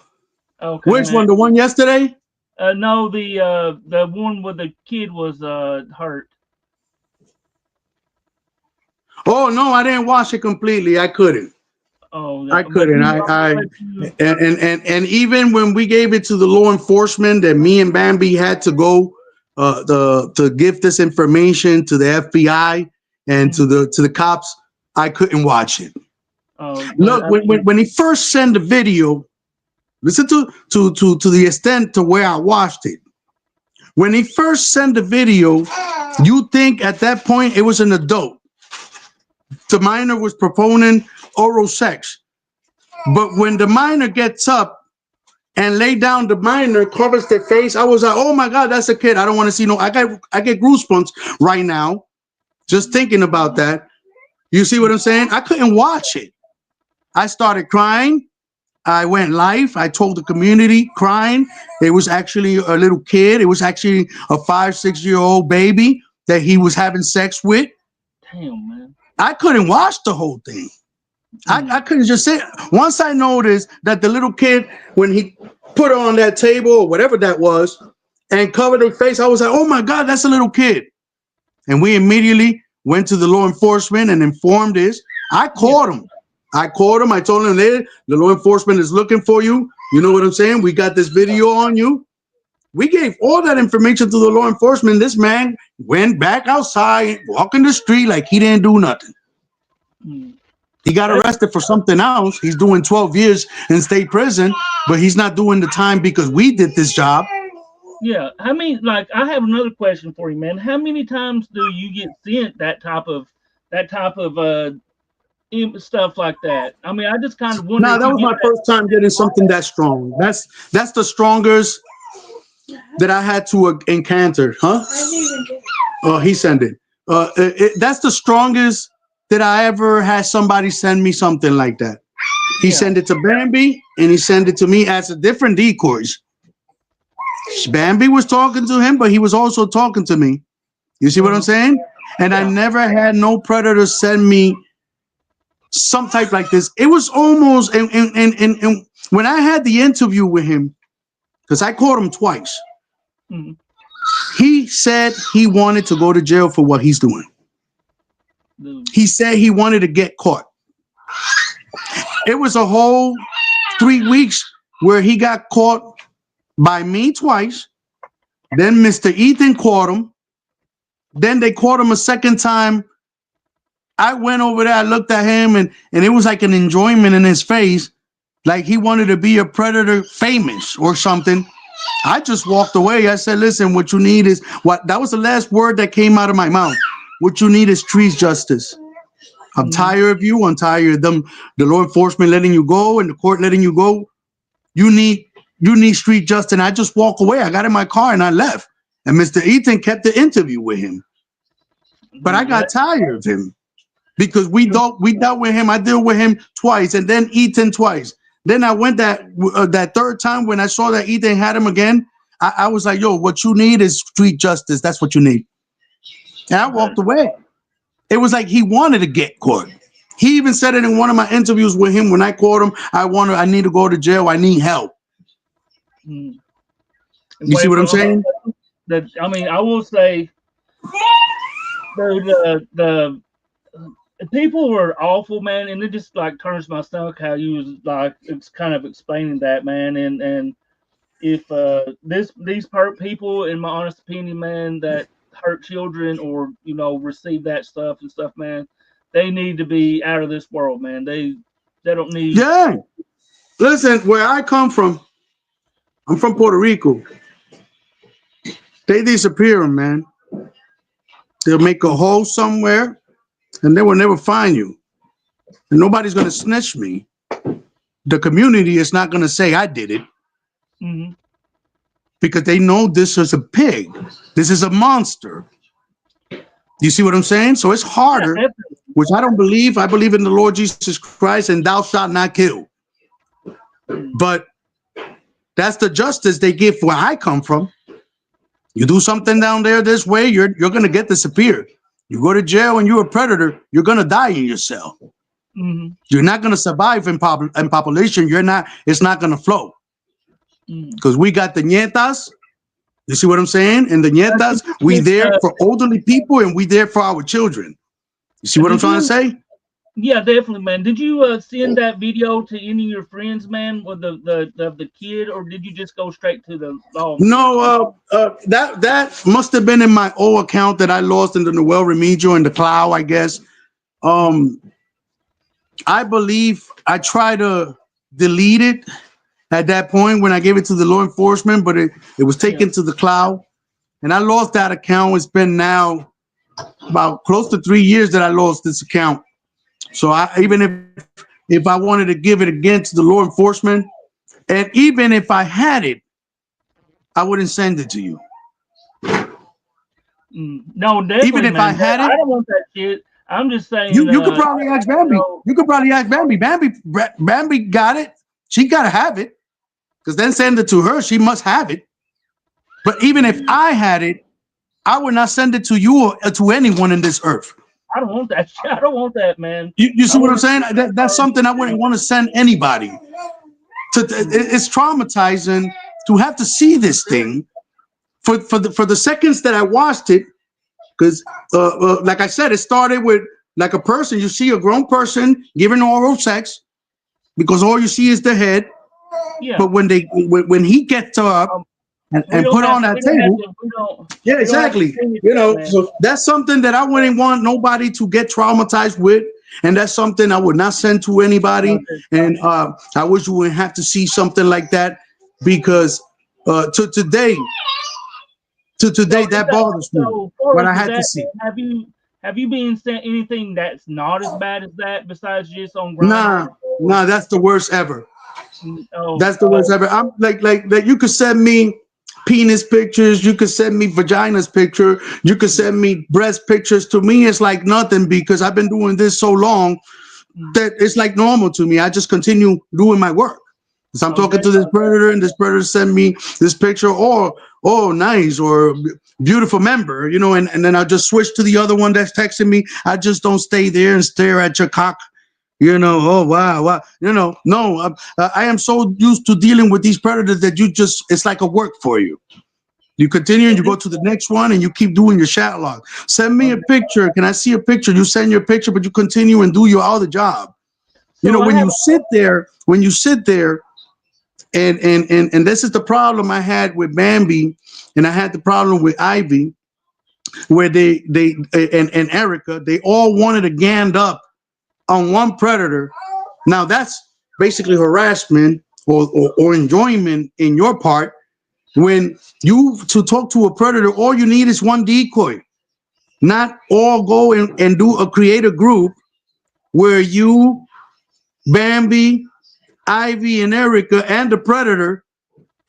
Okay, Which man. one? The one yesterday? No, the one where the kid was hurt. Oh no, I didn't watch it completely. I couldn't. Oh, I but couldn't. And even when we gave it to the law enforcement, that me and Bambi had to go to give this information to the FBI and to the cops, I couldn't watch it. Look, when he first sent the video, listen to the extent to where I watched it. When he first sent the video, you think at that point it was an adult. The minor was proponing oral sex. But when the minor gets up and lay down, the minor covers their face. I was like, oh my God, that's a kid. I don't want to see no, I get goosebumps right now just thinking about that. You see what I'm saying? I couldn't watch it. I started crying. I went live. I told the community crying. It was actually a little kid. It was actually a 5, 6-year-old baby that he was having sex with. Damn, man. I couldn't watch the whole thing. I couldn't just say. Once I noticed that the little kid, when he put her on that table or whatever that was and covered her face, I was like, oh my God, that's a little kid. and we immediately went to the law enforcement and informed this. I called him. I told him, the law enforcement is looking for you. You know what I'm saying? We got this video on you. We gave all that information to the law enforcement. This man went back outside, walking the street like he didn't do nothing. He got arrested for something else. He's doing 12 years in state prison, but he's not doing the time because we did this job. Yeah. I mean, like, I have another question for you, man. How many times do you get sent that type of stuff like that? I mean, I just kind of wonder. No, that was my first time getting something that strong. That's the strongest that I had to encounter, huh? Oh, he sent it. That's the strongest that I ever had somebody send me something like that. He sent it to Bambi and he sent it to me as a different decoys. Bambi was talking to him, but he was also talking to me. You see what I'm saying? And I never had no predator send me some type like this. It was almost, and when I had the interview with him, because I caught him twice, he said he wanted to go to jail for what he's doing. He said he wanted to get caught. It was a whole 3 weeks where he got caught by me twice. Then Mr. Ethan caught him. Then they caught him a second time. I went over there, I looked at him, and it was like an enjoyment in his face, like he wanted to be a predator famous or something. I just walked away. I said, listen, what you need is what that was the last word that came out of my mouth. What you need is street justice. I'm tired of you. I'm tired of them, the law enforcement letting you go and the court letting you go. You need street justice. And I just walked away. I got in my car and I left. And Mr. Ethan kept the interview with him. But I got tired of him because we dealt with him. I dealt with him twice and then Ethan twice. Then I went that third time when I saw that Ethan had him again. I was like, yo, what you need is street justice. That's what you need. And I walked away. It was like he wanted to get caught. He even said it in one of my interviews with him when I caught him. I need to go to jail. I need help. You see what I'm saying? I mean, I will say the people were awful, man, and it just like turns my stomach how you was like it's kind of explaining that, man, and if these people, in my honest opinion, man, that hurt children or receive that stuff, man, they need to be out of this world, man. They don't need. Yeah. Listen, where I come from, I'm from Puerto Rico. They disappear them, man. They'll make a hole somewhere and they will never find you. And nobody's going to snitch me. The community is not going to say I did it. Because they know this is a pig. This is a monster. You see what I'm saying? So it's harder, which I don't believe. I believe in the Lord Jesus Christ and thou shalt not kill. But that's the justice they give where I come from. You do something down there this way, you're going to get disappeared. You go to jail and you're a predator, you're going to die in your cell. You're not going to survive in population. It's not going to flow. Because we got the nietas. You see what I'm saying? And the nietas, we there for elderly people and we there for our children. You see what I'm trying to say? Yeah, definitely, man. Did you send that video to any of your friends, man, with the kid, or did you just go straight to the law? No, that must have been in my old account that I lost in the Noel Remedial in the cloud, I guess. I believe I tried to delete it at that point when I gave it to the law enforcement, but it was taken to the cloud, and I lost that account. It's been now about close to 3 years that I lost this account. So even if I wanted to give it again to the law enforcement, and even if I had it, I wouldn't send it to you. No, definitely. Even if I had it, I don't want that shit. I'm just saying. You could probably ask Bambi. You could probably ask Bambi. Bambi got it. She got to have it. Because then send it to her. She must have it. But even if I had it, I would not send it to you or to anyone in this earth. I don't want that shit. I don't want that, man. You see what I'm saying? That's something I wouldn't want to send anybody. It's traumatizing to have to see this thing. For the seconds that I watched it, Because, like I said, it started with like a person. You see a grown person giving oral sex because all you see is the head. Yeah. But when he gets up Um, and put on that table, yeah, we don't have to exactly. finish You that, know, man. so that's something that I wouldn't want nobody to get traumatized with, and that's something I would not send to anybody. Okay. And I wish you wouldn't have to see something like that because to today, So, that bothers me. What forward I to had to that, see. have you been sent anything that's not as bad as that besides just on Grinder? Nah, nah, that's the worst ever. Oh, That's the worst ever. I'm like you could send me penis pictures, you could send me vagina's picture, you could send me breast pictures. To me, it's like nothing because I've been doing this so long that it's like normal to me. I just continue doing my work. So I'm talking okay. to this predator, and this predator send me this picture, or oh nice, or beautiful member, you know, and then I just switch to the other one that's texting me. I just don't stay there and stare at your cock. You know, oh wow, wow. You know, no, I am so used to dealing with these predators that you just, it's like a work for you. You continue and you go to the next one and you keep doing your chat log. Send me a Okay. picture. Can I see a picture? You send your picture, but you continue and do your other job. You know, So I have. when you sit there, and this is the problem I had with Bambi, and I had the problem with Ivy, where they and Erica, they all wanted to gang up on one predator. Now that's basically harassment or enjoyment in your part. When you to talk to a predator, all you need is one decoy. Not all go and do a create a group where you, Bambi, Ivy, and Erica, and the predator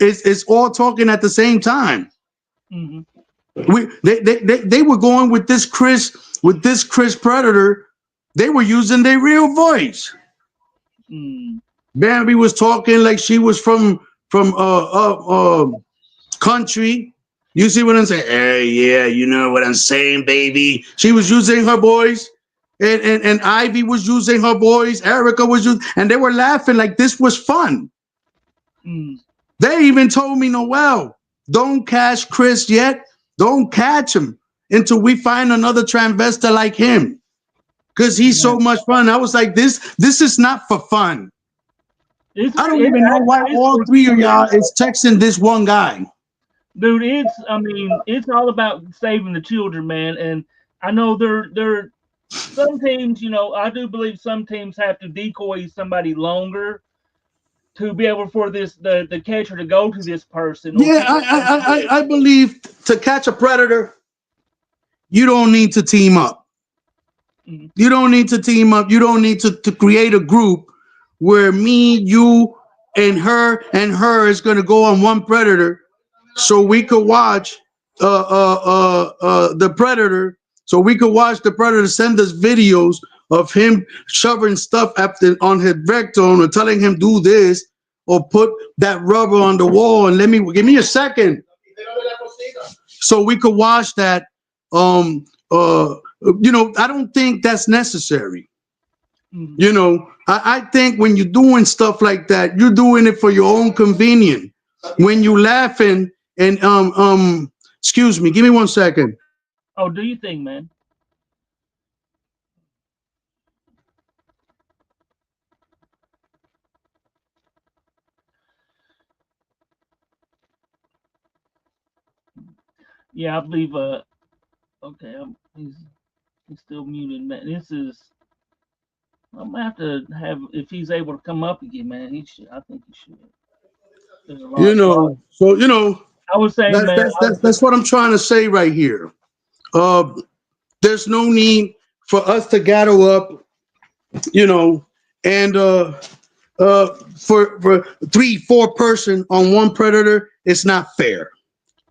is all talking at the same time. Mhm. They were going with this Chris predator. They were using their real voice. Mm. Bambi was talking like she was from country. You see what I'm saying? Hey, yeah, you know what I'm saying, baby. She was using her voice, and Ivy was using her voice. Erica was using, and they were laughing like this was fun. Mm. They even told me, Noel, don't catch Chris yet. Don't catch him until we find another transvestite like him, because he's Yeah. so much fun. I was like, this is not for fun. I don't It's even know why actually it's all for three of y'all serious. is texting this one guy. Dude, it's I mean, it's all about saving the children, man. And I know there some teams, you know, I do believe some teams have to decoy somebody longer to be able for the catcher to go to this person or Yeah, keep them quick. I believe to catch a predator, you don't need to team up. Mhm. You don't need to team up. You don't need to create a group where me, you, and her is going to go on one predator so we could watch the predator. So we could watch the predator send us videos of him shoving stuff after on his rectum or telling him do this or put that rubber on the wall and let me give me a second so we could watch that. Um, I don't think that's necessary. Mhm. I think when you're doing stuff like that, you're doing it for your own convenience. When you laughing and excuse me, give me 1 second. Oh, do you think, man? Yeah, I believe. Okay, he's still muted, man. This is. I'm gonna have to have if he's able to come up again, man. He should. I think he should. There's a lot. So I was saying, man. that's what I'm trying to say right here. Uh, there's no need for us to gather up, you know, and for 3-4 person on one predator, it's not fair.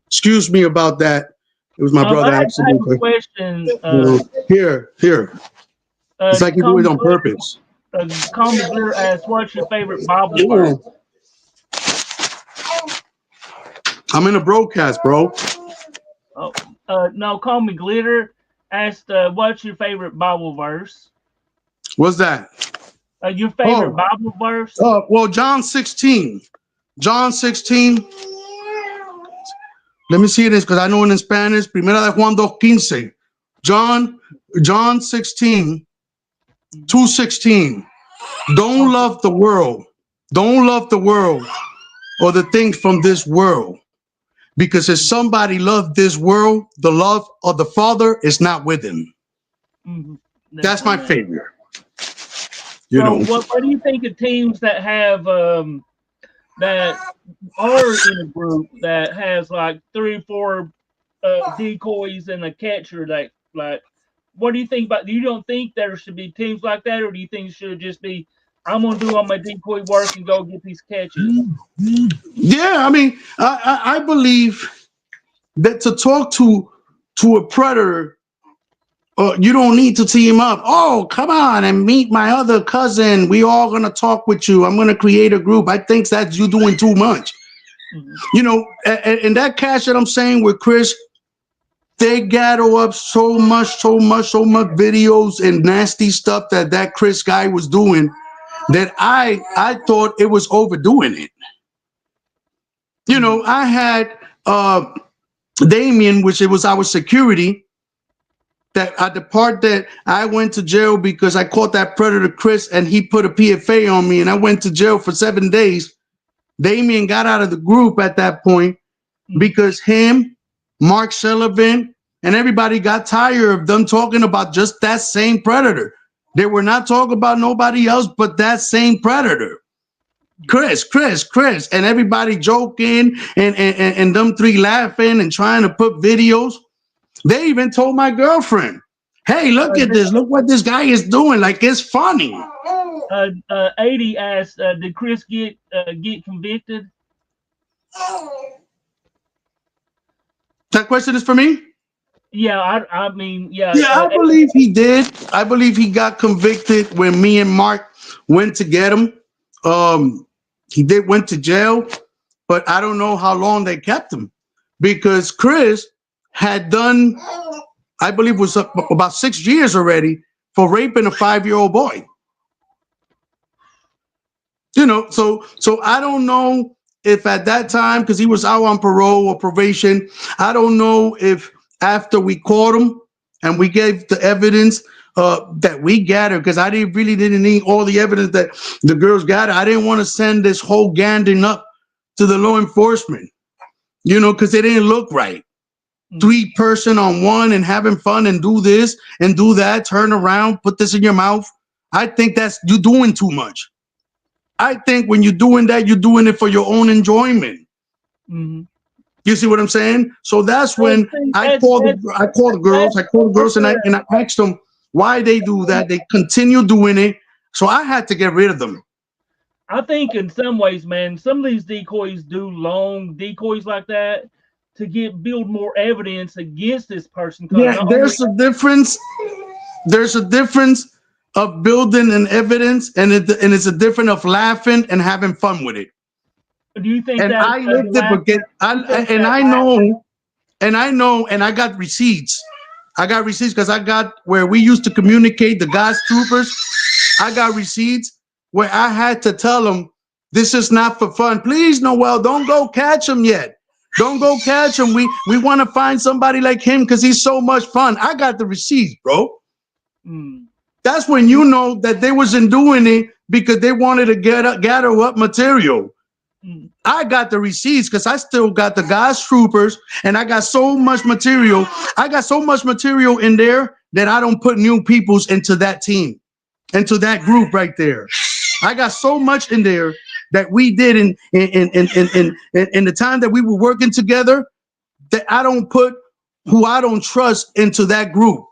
Excuse me about that. It was my brother I have a accidentally. question. Here. It's like you do it on purpose. Call me Glitter asks, "What's your favorite Bible verse?" Yeah. I'm in a broadcast, bro. Oh, no, call me Glitter asked, "What's your favorite Bible verse?" What's that? Your favorite Oh, Bible verse? well, John 16. John 16. Let me see this because I know it in Spanish. Primera de Juan 2:15. John 16, 2:16. Don't love the world. Don't love the world or the things from this world. Because if somebody loved this world, the love of the Father is not with him. Mm-hmm. That's my favorite. So what do you think of teams that have that are in a group that has like 3 or 4 decoys and a catcher that like what do you think about you don't think there should be teams like that or do you think it should just be I'm gonna do all my decoy work and go get these catches? Yeah, I mean, I believe that to talk to a predator, you don't need to team up. Oh, come on and meet my other cousin. We all gonna talk with you. I'm gonna create a group. I think that's you doing too much. Mm-hmm. You know, and that catch that I'm saying with Chris, they gather up so much videos and nasty stuff that Chris guy was doing that I thought it was overdoing it. You know, I had Damien, which it was our security, that at the part that I went to jail because I caught that predator Chris and he put a PFA on me and I went to jail for 7 days. Damien got out of the group at that point because him, Mark Sullivan, and everybody got tired of them talking about just that same predator. They were not talking about nobody else but that same predator. Chris, and everybody joking and them three laughing and trying to put videos. They even told my girlfriend, hey, look at this. Look what this guy is doing. Like, it's funny. 80 asked, did Chris get convicted? That question is for me? Yeah, I mean, yeah. Yeah, I believe he did. I believe he got convicted when me and Mark went to get him. He went to jail, but I don't know how long they kept him because Chris had done, I believe, was about 6 years already for raping a 5-year-old boy. You know, so I don't know if at that time, because he was out on parole or probation, I don't know if after we caught him and we gave the evidence that we gathered, because I really didn't need all the evidence that the girls gathered. I didn't want to send this whole ganding up to the law enforcement, you know, because it didn't look right. 3 person on one and having fun and do this and do that, turn around, put this in your mouth. I think that's you doing too much. I think when you're doing that, you're doing it for your own enjoyment. Mm-hmm. You see what I'm saying? So that's when I call the girls and I asked them why they do that. They continue doing it. So I had to get rid of them. I think in some ways, man, some of these decoys do long decoys like that to build more evidence against this person. Yeah, there's a difference. There's a difference of building an evidence, and it's a difference of laughing and having fun with it. Do you think and that I lived it, because I know, and I got receipts. I got receipts because I got where we used to communicate the God's troopers. I got receipts where I had to tell them, this is not for fun. Please, Noel, don't go catch him yet. Don't go catch him. We want to find somebody like him because he's so much fun. I got the receipts, bro. That's when you know that they wasn't doing it because they wanted to gather up material. I got the receipts because I still got the God's troopers, and I got so much material. I got so much material in there that I don't put new peoples into that team, into that group right there. I got so much in there that we did in the time that we were working together that I don't put who I don't trust into that group.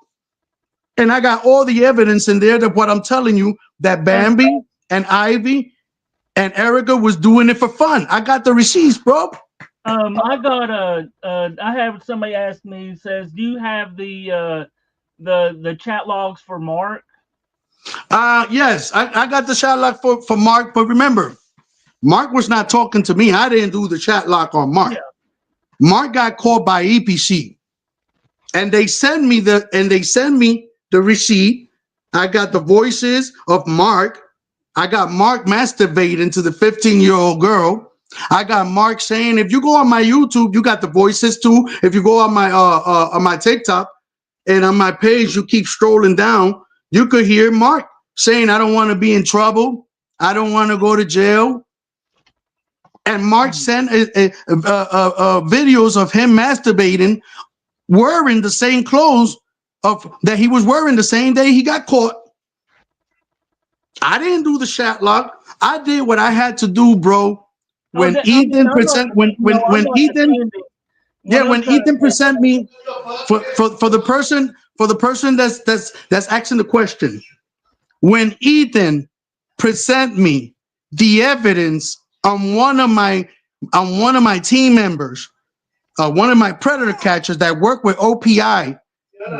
And I got all the evidence in there that what I'm telling you, that Bambi and Ivy and Erica was doing it for fun. I got the receipts, bro. I got I have somebody ask me, says, do you have the chat logs for Mark? Yes, I got the chat log for Mark, but remember, Mark was not talking to me. I didn't do the chat log on Mark. Yeah. Mark got called by EPC, and they send me the receipt. I got the voices of Mark. I got Mark masturbating to the 15-year-old girl. I got Mark saying, if you go on my YouTube, you got the voices too. If you go on my TikTok, and on my page, you keep strolling down, you could hear Mark saying, I don't want to be in trouble. I don't want to go to jail. And Mark sent videos of him masturbating, wearing the same clothes that he was wearing the same day he got caught. I didn't do the Shatlock. I did what I had to do, bro. When Ethan present, when Ethan, yeah, when Ethan present me for the person that's asking the question, when Ethan present me the evidence on one of my team members, one of my predator catchers that work with OPI,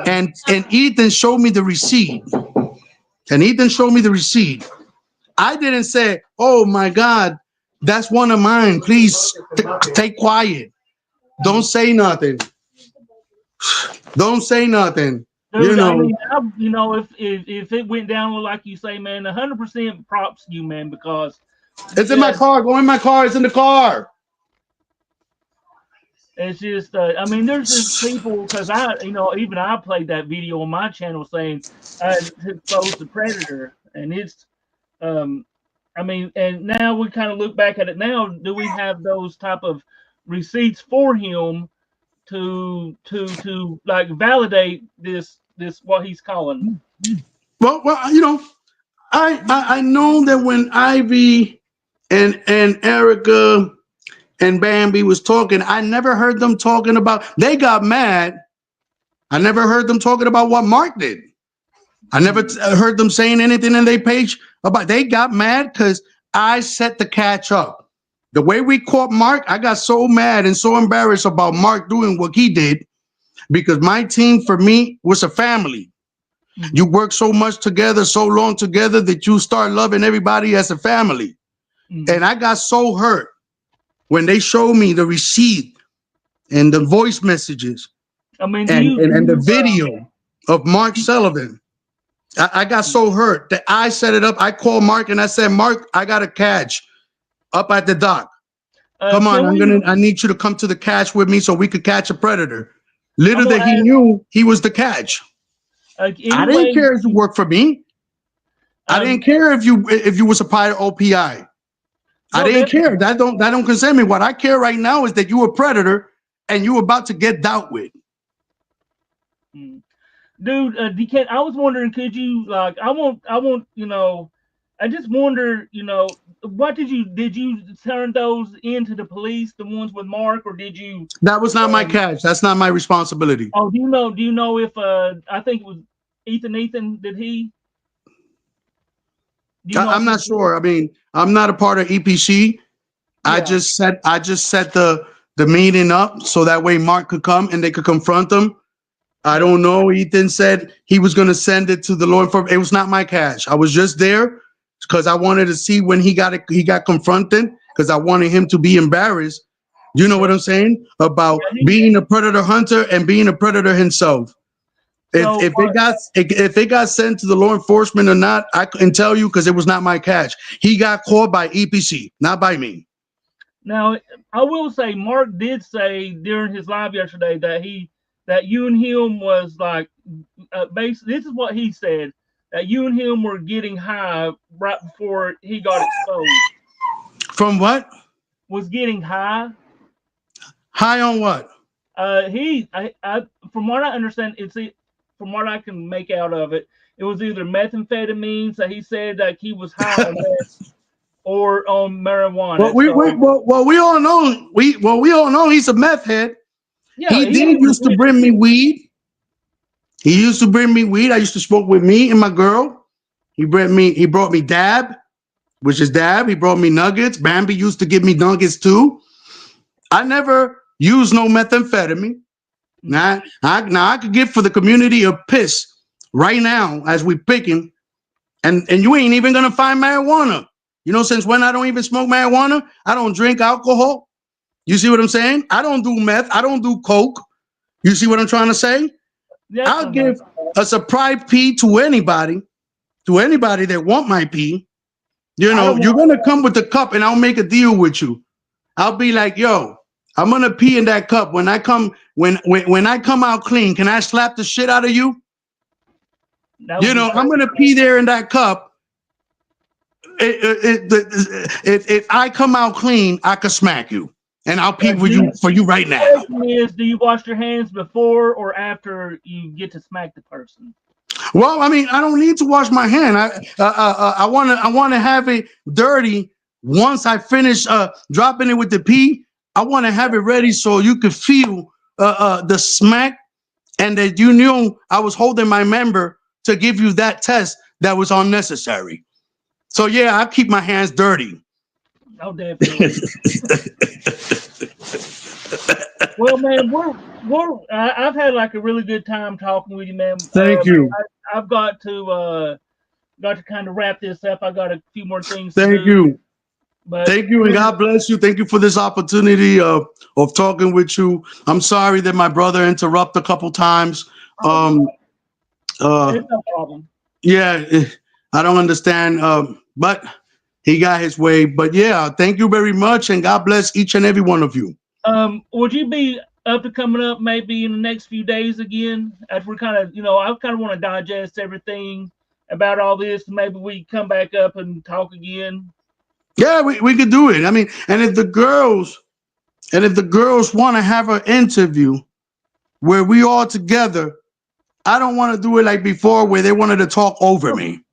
and Ethan showed me the receipt. I didn't say, "Oh my God, that's one of mine. Please stay quiet. Don't say nothing. Don't say nothing." Dude, I mean, if it went down like you say, man, 100% props to you, man, because it's in my car. Go in my car. It's in the car. It's just, I mean, there's just people, because even I played that video on my channel saying I exposed the predator, and it's, I mean, and now we kind of look back at it now. Do we have those type of receipts for him to like validate this what he's calling? Well, I know that when Ivy and Erica and Bambi was talking, I never heard them talking about, they got mad. I never heard them talking about what Mark did. I never heard them saying anything in their page about, they got mad because I set the catch up. The way we caught Mark, I got so mad and so embarrassed about Mark doing what he did, because my team for me was a family. You work so much together, so long together, that you start loving everybody as a family. And I got so hurt when they showed me the receipt and the voice messages, I mean, and the video of Mark Sullivan. I got so hurt that I set it up. I called Mark and I said, Mark, I got a catch up at the dock. Come on, I need you to come to the catch with me so we could catch a predator. Little that he knew he was the catch. I didn't care if you worked for me. I didn't care if you was a part of OPI. I didn't care. That don't concern me. What I care right now is that you a predator and you about to get dealt with. Dude, DK, I was wondering, could you I want, I just wonder, what did you turn those into the police, the ones with Mark, or did you? That was not my catch. That's not my responsibility. Oh, do you know if I think it was Ethan, did he? I'm not sure. I mean, I'm not a part of EPC. Yeah. I just set the meeting up so that way Mark could come and they could confront him. I don't know. Ethan said he was going to send it to the law enforcement. It was not my catch. I was just there because I wanted to see when he got confronted, because I wanted him to be embarrassed. You know what I'm saying? About being a predator hunter and being a predator himself. If it got sent to the law enforcement or not, I couldn't tell you, because it was not my catch. He got caught by EPC, not by me. Now, I will say, Mark did say during his live yesterday that you and him was like, basically, this is what he said, that you and him were getting high right before he got exposed. From what? Was getting high. High on what? From what I understand, from what I can make out of it, it was either methamphetamines that he said that he was high on that, or on marijuana. Well, we all know he's a meth head. Yeah, he used to bring me weed. He used to bring me weed. I used to smoke with me and my girl. He brought me dab, which is dab. He brought me nuggets. Bambi used to give me nuggets too. I never used no methamphetamine. Now I could give for the community a piss right now as we picking, and you ain't even gonna find marijuana. You know, since when I don't even smoke marijuana, I don't drink alcohol. You see what I'm saying? I don't do meth. I don't do coke. You see what I'm trying to say? Yes, I'll give a surprise pee to anybody that want my pee. You know, you're gonna come with the cup, and I'll make a deal with you. I'll be like, yo, I'm gonna pee in that cup. When I come when I come out clean, can I slap the shit out of you? That would be I'm gonna pee there in that cup. If I come out clean, I could smack you, and I'll pee for you right the now. question is, do you wash your hands before or after you get to smack the person? Well, I mean, I don't need to wash my hand. I wanna have it dirty once I finish dropping it with the pee. I want to have it ready so you could feel the smack, and that you knew I was holding my member to give you that test that was unnecessary. So yeah, I keep my hands dirty. Oh, definitely. Well, man, I've had like a really good time talking with you, man. Thank you. I've got to kind of wrap this up. I got a few more things to Thank do, you. but Thank you, and God bless you. Thank you for this opportunity of talking with you. I'm sorry that my brother interrupted a couple times. Um, uh, it's no problem. yeah, I don't understand, but he got his way. But yeah, thank you very much, and God bless each and every one of you. Would you be up to coming up maybe in the next few days again? After we kind of, I kind of want to digest everything about all this. Maybe we come back up and talk again. Yeah, we could do it. I mean, and if the girls want to have an interview where we all together, I don't want to do it like before where they wanted to talk over me.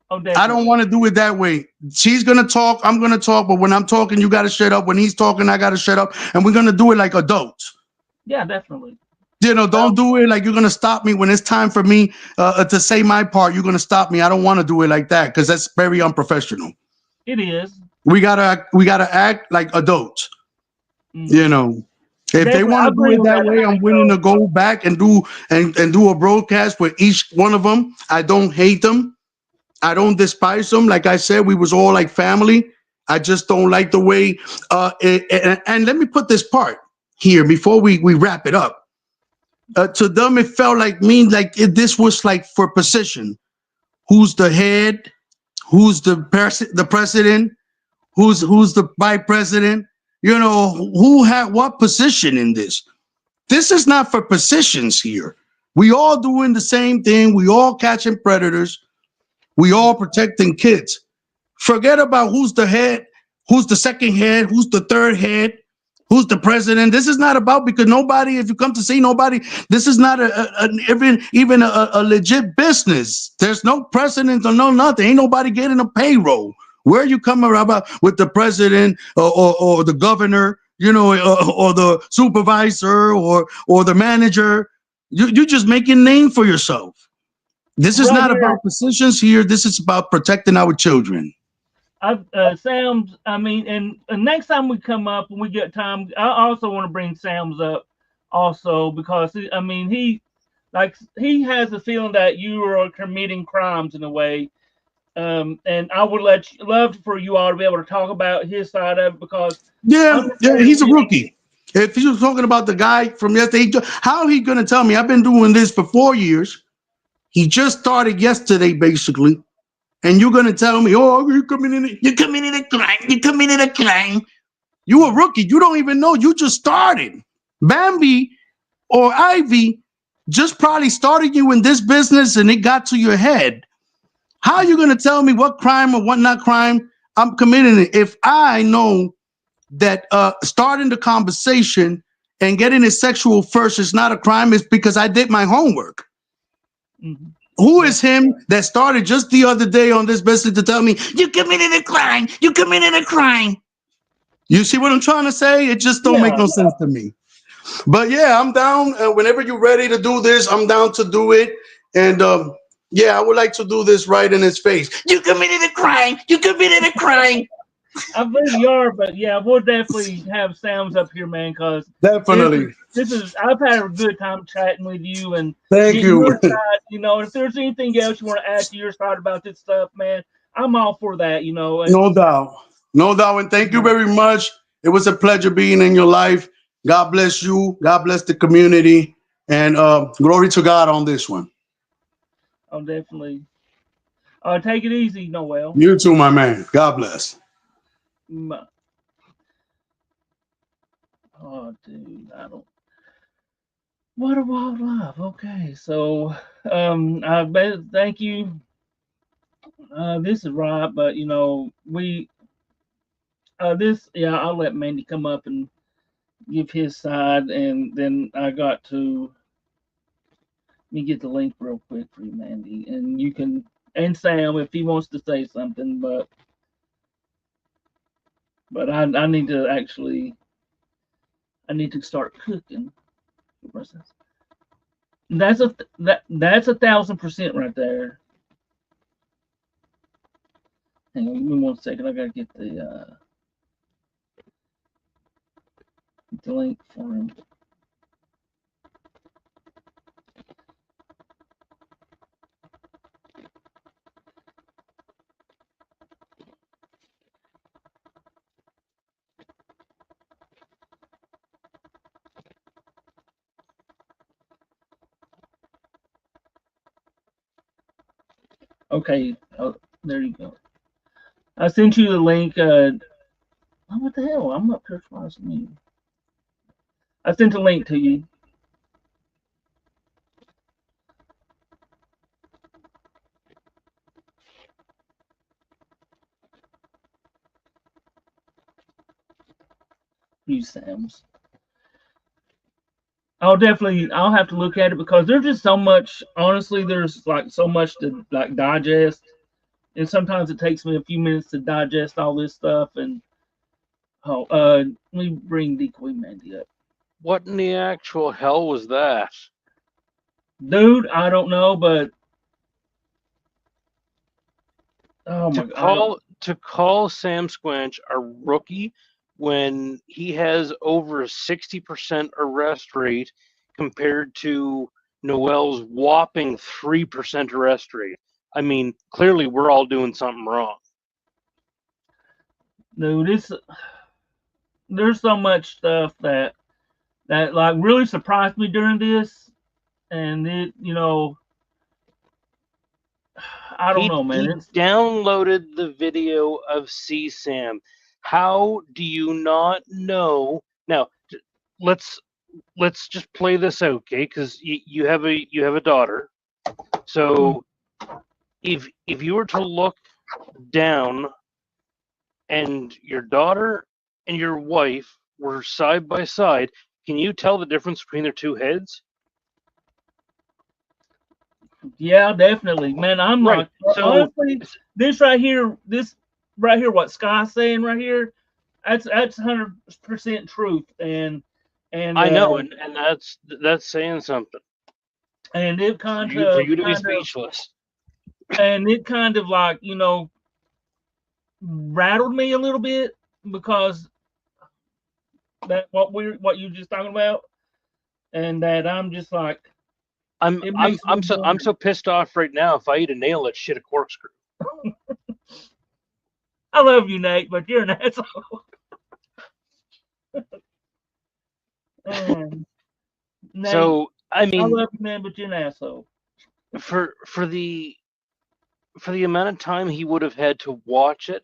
Oh, I don't definitely. want to do it that way. She's gonna talk, I'm gonna talk, but when I'm talking, you gotta shut up. When he's talking, I gotta shut up. And we're gonna do it like adults. Yeah, definitely. Don't Well, do it like you're gonna stop me when it's time for me to say my part. You're gonna stop me. I don't want to do it like that because that's very unprofessional. it is. We gotta act like adults. You Mm-hmm. know, if they Definitely, want I to do agree it on that that. way, I'm willing to go back and do a broadcast with each one of them. I don't hate them. I don't despise them. Like I said, we was all like family. I just don't like the way. And let me put this part here before we wrap it up. To them, it felt like me like this was like for position. Who's the head? Who's the president? Who's the vice president? Who had what position in this? This is not for positions here. We all doing the same thing. We all catching predators. We all protecting kids. Forget about who's the head, who's the second head, who's the third head, who's the president. This is not about, because nobody, if you come to see nobody, this is not even a legit business. There's no president or no nothing. Ain't nobody getting a payroll. Where you coming about with the president or the governor, or the supervisor or the manager? You just making name for yourself. This is Right not here, about positions here. This is about protecting our children. Sam's. I mean, and next time we come up and we get time, I also want to bring Sam's up also because I mean he has a feeling that you are committing crimes in a way. And I would love for you all to be able to talk about his side of it because Yeah, I'm just yeah, saying, he's a rookie. If he was talking about the guy from yesterday, how he gonna tell me? I've been doing this for 4 years. He just started yesterday, basically, and you're gonna tell me, "Oh, you committed a crime, you committed a crime." You a rookie. You don't even know. You just started. Bambi or Ivy just probably started you in this business, and it got to your head. How are you gonna tell me what crime or what not crime I'm committing it if I know that starting the conversation and getting it sexual first is not a crime? Is because I did my homework. Mhm. Who Yeah, is him that started just the other day on this business to tell me you committed a crime? You committed a crime. You see what I'm trying to say? It just don't make yeah, no sense to me. But yeah, I'm down. Whenever you're ready to do this, I'm down to do it. And yeah, I would like to do this right in his face. You committed a crime. You committed a crime. I believe you are, but yeah, we'll definitely have Sam's up here, man, because this is Definitely. I've had a good time chatting with you and Thank getting you. your side. If there's anything else you want to add to your side about this stuff, man, I'm all for that. And No doubt. No doubt. And thank you very much. It was a pleasure being in your life. God bless you. God bless the community. And glory to God on this one. I'll definitely take it easy, Noel. You too, my man. God bless. Mm, Oh, dude, I don't. What a wildlife. Okay, so I bet thank you. This is right, but we this yeah, I'll let Mandy come up and give his side, and then I got to let me get the link real quick for you, Mandy, and you can and Sam if he wants to say something, but I need to actually I need to start cooking. What's this? That's 1,000% right there. Hang on, give me 1 second. I gotta get the link for him. Okay, oh, there you go. I sent you the link. Oh, what the hell? I'm not personalizing me. I sent a link to you. You Sam's. I'll have to look at it because there's just so much. Honestly, there's like so much to like digest, and sometimes it takes me a few minutes to digest all this stuff. And oh, let me bring Decoy Mandy up. What in the actual hell was that? Dude, I don't know, but oh my To god, I don't. call Sam Squanch a rookie when he has over a 60% arrest rate compared to Noel's whopping 3% arrest rate. I mean, clearly we're all doing something wrong. Dude, there's so much stuff that like really surprised me during this, and I don't know, man. He It's downloaded the video of CSAM. How do you not know? Now, let's just play this out, okay? Because you have a daughter. So if you were to look down and your daughter and your wife were side by side, can you tell the difference between their two heads? yeah, definitely, man. I'm Right. like So honestly, this right here, what Sky's saying right here, that's 100% truth, and I know, and that's saying something and it for you to be speechless. and it kind of like rattled me a little bit because that what you just talking about, and that I'm just like it makes me I'm wonder. so pissed off right now. If I eat a nail, it's shit a corkscrew. I love you, Nate, but you're an asshole. Nate, So I I mean, love you, man, but you're an asshole. for the amount of time he would have had to watch it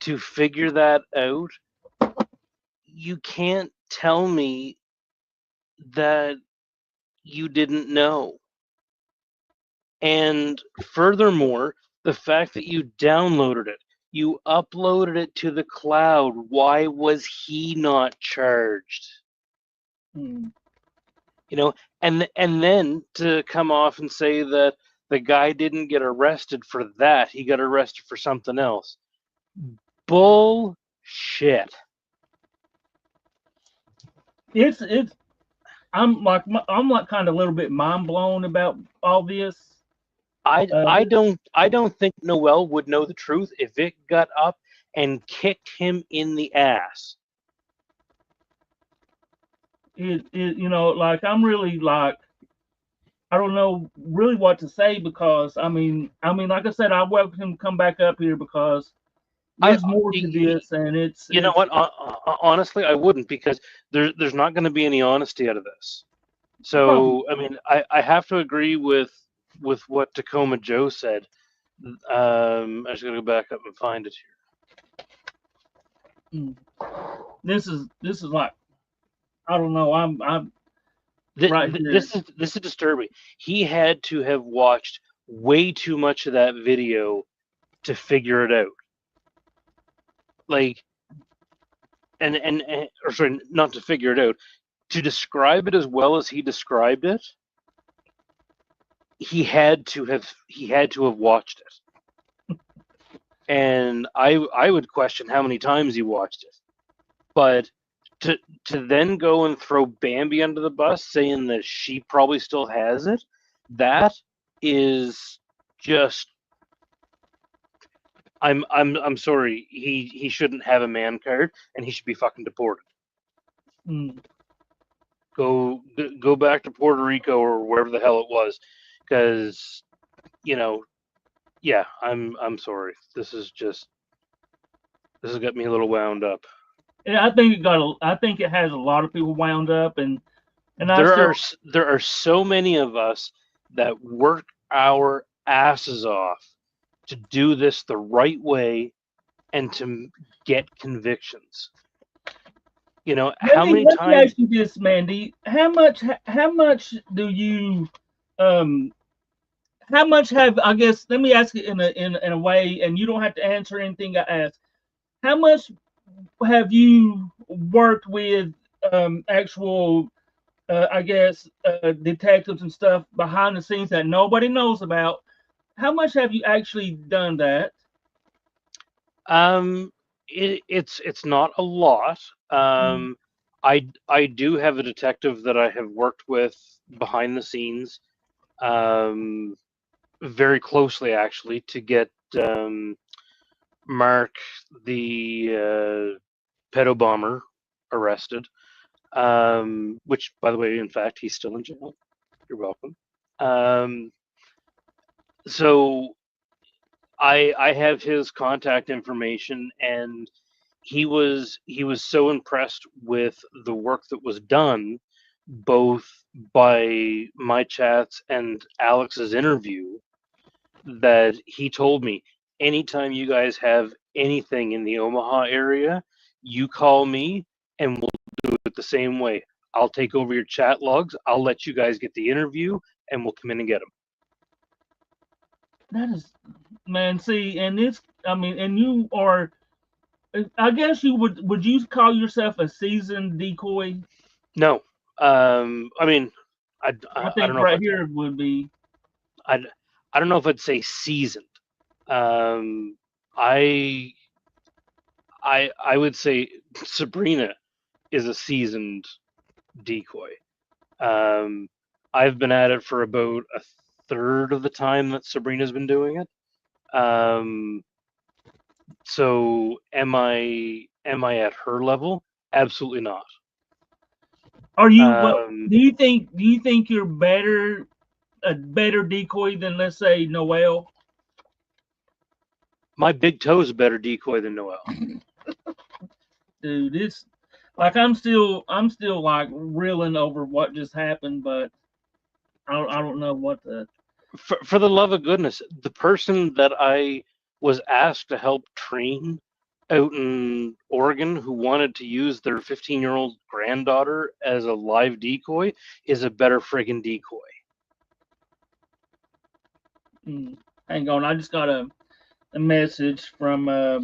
to figure that out, you can't tell me that you didn't know. And furthermore, the fact that you downloaded it, you uploaded it to the cloud, why was he not charged? Hmm. You know, and then to come off and say that the guy didn't get arrested for that, he got arrested for something else. Bullshit. It's I'm like kind of a little bit mind blown about all this. Uh, I don't think Noel would know the truth if it got up and kicked him in the ass. like I'm really like I don't know really what to say because like I said, I welcome him to come back up here because I there's more to this, and You know it's what? Honestly, I wouldn't, because there's not going to be any honesty out of this. probably. So I mean, I have to agree with what Tacoma Joe said. I'm just gonna go back up and find it here. This is like I don't know. I'm right here. This is disturbing. He had to have watched way too much of that video to figure it out. Like, and or sorry, not to figure it out, to describe it as well as he described it. He had to have watched it, and I would question how many times he watched it. But to then go and throw Bambi under the bus, saying that she probably still has it, that is just. I'm sorry. He shouldn't have a man card, and he should be fucking deported. Mm. Go back to Puerto Rico or wherever the hell it was, because yeah. I'm sorry. This has got me a little wound up. Yeah, I think I think it has a lot of people wound up, and There are so many of us that work our asses off to do this the right way and to get convictions. How many let me times? ask you this, Mandy. How much do you um how much have I guess let me ask it in a way, and you don't have to answer anything I ask. How much have you worked with actual I guess detectives and stuff behind the scenes that nobody knows about? How much have you actually done that? It's not a lot. Mm. I do have a detective that I have worked with behind the scenes, um, very closely actually, to get Mark, the pedo bomber, arrested. Which, by the way, in fact, he's still in jail. You're welcome. Um, so I have his contact information, and he was so impressed with the work that was done, both by my chats and Alex's interview, that he told me, anytime you guys have anything in the Omaha area, you call me and we'll do it the same way. I'll take over your chat logs. I'll let you guys get the interview, and we'll come in and get them. That is, man. See, and this, I mean, and you are. I guess you would you call yourself a seasoned decoy? No, I mean, I I don't think know if right here would be. I don't know if I'd say seasoned. Um, I I would say Sabrina is a seasoned decoy. Um, I've been at it for about a third of the time that Sabrina's been doing it. Um, so am I at her level? Absolutely not. Are you? Well, Um, do you think you're a better decoy than, let's say, Noel? my big toe is a better decoy than Noel. Dude, it's like I'm still like reeling over what just happened, but I don't know what the. For the love of goodness, the person that I was asked to help train out in Oregon, who wanted to use their 15-year-old granddaughter as a live decoy, is a better friggin' decoy. Hang on, I just got a message uh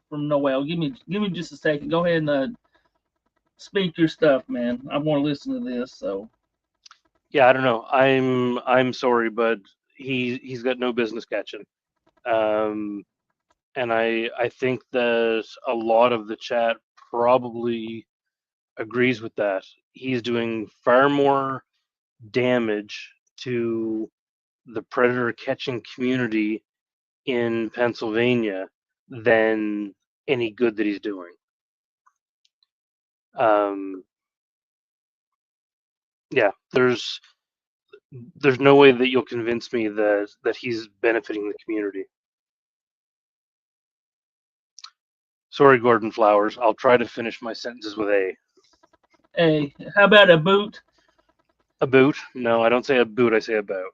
from Noel. Give me just a second. Go ahead and speak your stuff, man. I want to listen to this. So Yeah, I don't know. I'm sorry, but he's got no business catching. Um, and I think that a lot of the chat probably agrees with that. He's doing far more damage to the predator catching community in Pennsylvania than any good that he's doing. Um, yeah, there's no way that you'll convince me that he's benefiting the community. Sorry, Gordon Flowers. I'll try to finish my sentences with A. hey, how about a boot? A boot? No, I don't say a boot. I say a boat.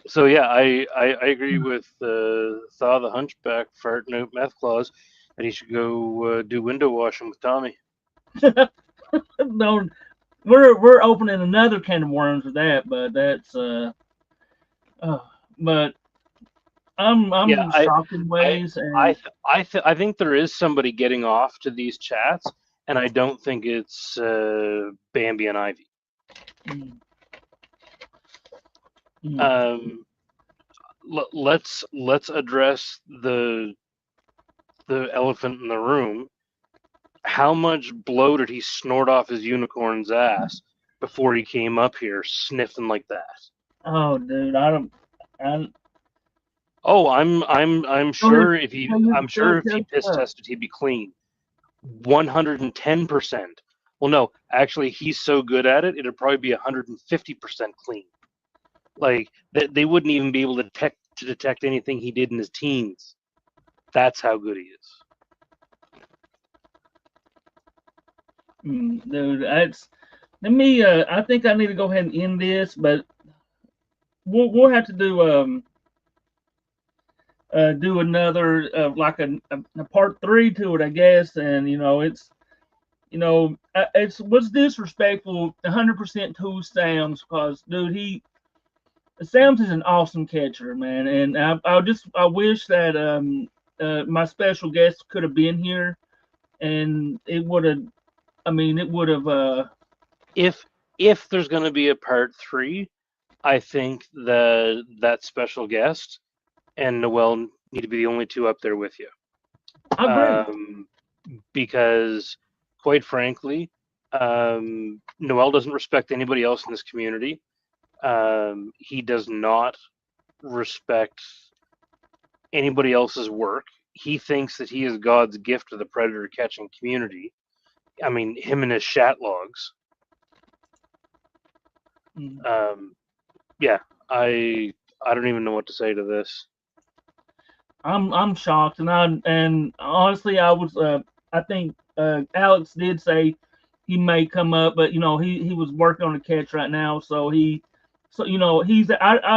So yeah, I agree with Thaw the Hunchback farting out meth clause, and he should go do window washing with Tommy. No, we're opening another can of worms with that, but that's uh but Yeah, I'm shocked in ways, and I think there is somebody getting off to these chats, and I don't think it's Bambi and Ivy. mm, mm. Um, let's address the elephant in the room. How much blow did he snort off his unicorn's ass before he came up here sniffing like that? Oh, dude, I Oh, I'm don't even sure if he tell you I'm sure if he piss stuff. tested, he'd be clean. 110%. Well, no, actually, he's so good at it, it'd probably be 150% clean. Like they wouldn't even be able to detect anything he did in his teens. That's how good he is. Dude, that's let me. I think I need to go ahead and end this, but we'll have to do another like a part 3 to it, I guess. And it's what's disrespectful 100% to Sam's because dude Sam's is an awesome catcher, man, and I wish that my special guest could have been here, and it would have. I mean, it would have. If there's going to be a part 3, I think that special guest and Noel need to be the only two up there with you. I agree. Because, quite frankly, Noel doesn't respect anybody else in this community. He does not respect anybody else's work. He thinks that he is God's gift to the predator catching community. I mean, him and his shat logs. Yeah, I don't even know what to say to this. I'm shocked, and honestly, I think Alex did say he may come up, but he was working on a catch right now, so I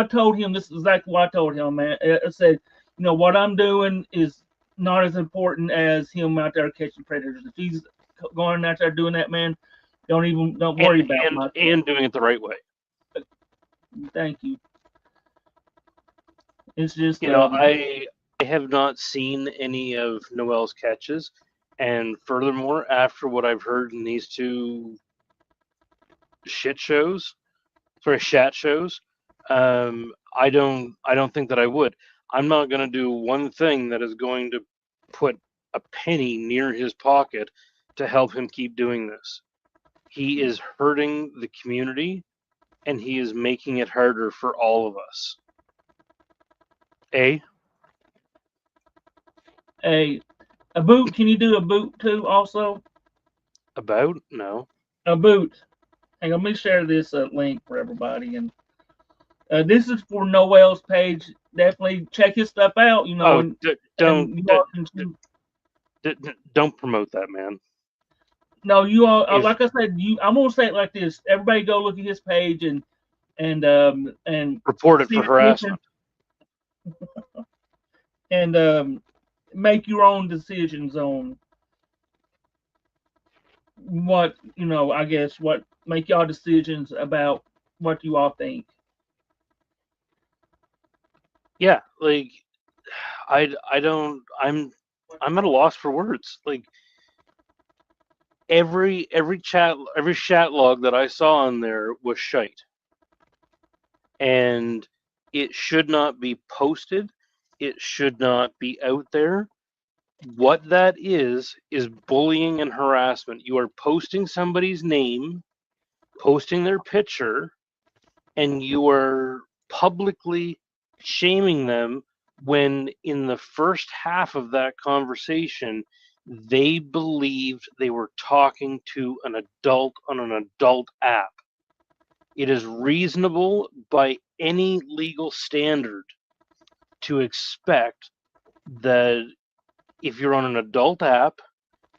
told him this is exactly what I told him, man. I said, what I'm doing is not as important as him out there catching predators. If he's going out there doing that, man, don't worry about my and doing it the right way. Thank you. It's just I have not seen any of Noel's catches, and furthermore, after what I've heard in these two shat shows, I don't think that I would. I'm not going to do one thing that is going to put a penny near his pocket to help him keep doing this. He is hurting the community, and he is making it harder for all of us. a boot. Can you do a boot too? Also, About? No. a boot. Hang on, let me share this link for everybody. And this is for Noel's page. Definitely check his stuff out. Don't promote that, man. No, you all. Like I said, I'm gonna say it like this. Everybody, go look at his page and report it for harassment. And make your own decisions on what I guess make y'all decisions about what you all think. Yeah, like I don't. I'm at a loss for words. Like every chat log that I saw on there was shite, and it should not be posted. It should not be out there. What that is bullying and harassment. You are posting somebody's name, posting their picture, and you are publicly shaming them when in the first half of that conversation they believed they were talking to an adult on an adult app. It is reasonable by any legal standard to expect that if you're on an adult app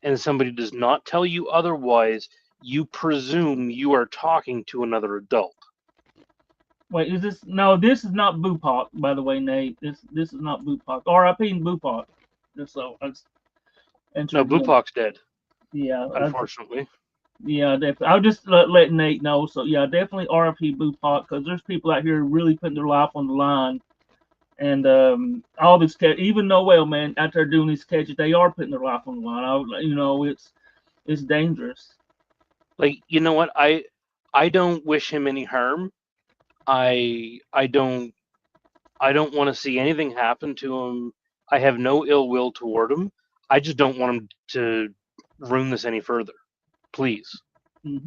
and somebody does not tell you otherwise, you presume you are talking to another adult. Wait, is this? No, this is not Bupak, by the way, Nate. This is not Bupak. R.I.P. in Bupak. Just so I just No, entered Blue him. Paw's dead, Yeah, unfortunately. yeah, definitely. I'll just let Nate know. So yeah, definitely R.I.P. Bupak, because there's people out here really putting their life on the line, and all this even Noel, man, out there doing these catches, they are putting their life on the line. It's dangerous. Like, you know what? I don't wish him any harm. I don't want to see anything happen to him. I have no ill will toward him. I just don't want him to ruin this any further. Please. Hmm.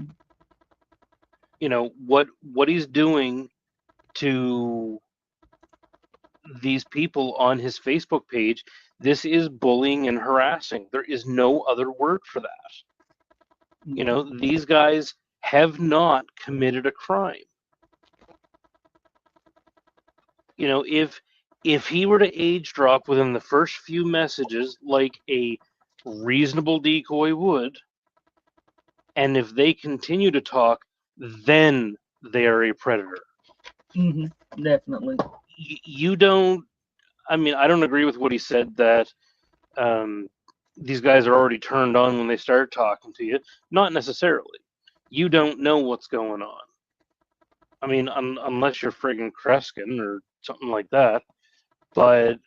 You know what he's doing to these people on his Facebook page. This is bullying and harassing. There is no other word for that. You know, these guys have not committed a crime. You know, if he were to age drop within the first few messages like a reasonable decoy would, and if they continue to talk, then they are a predator. Hmm. Definitely. You don't. I mean, I don't agree with what he said that these guys are already turned on when they start talking to you. Not necessarily. You don't know what's going on. I mean, unless you're friggin' Kreskin or something like that. But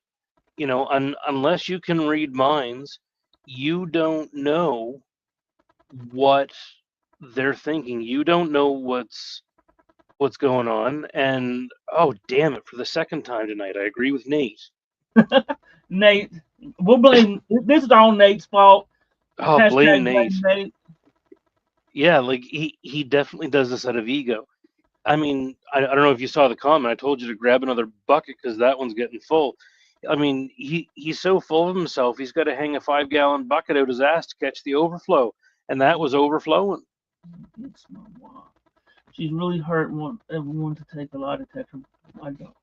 you know, unless you can read minds, you don't know what they're thinking. You don't know what's going on. And oh, damn it! For the second time tonight, I agree with Nate. Nate, we'll blame. This is all Nate's fault. Oh, blame Hashtag Nate. blame Nate. Yeah, like he definitely does this out of ego. I mean, I don't know if you saw the comment. I told you to grab another bucket because that one's getting full. I mean, he's so full of himself. He's got to hang a 5-gallon bucket out his ass to catch the overflow, and that was overflowing. It's my wife. She's really hurt. Want everyone to take a lie detector. I don't.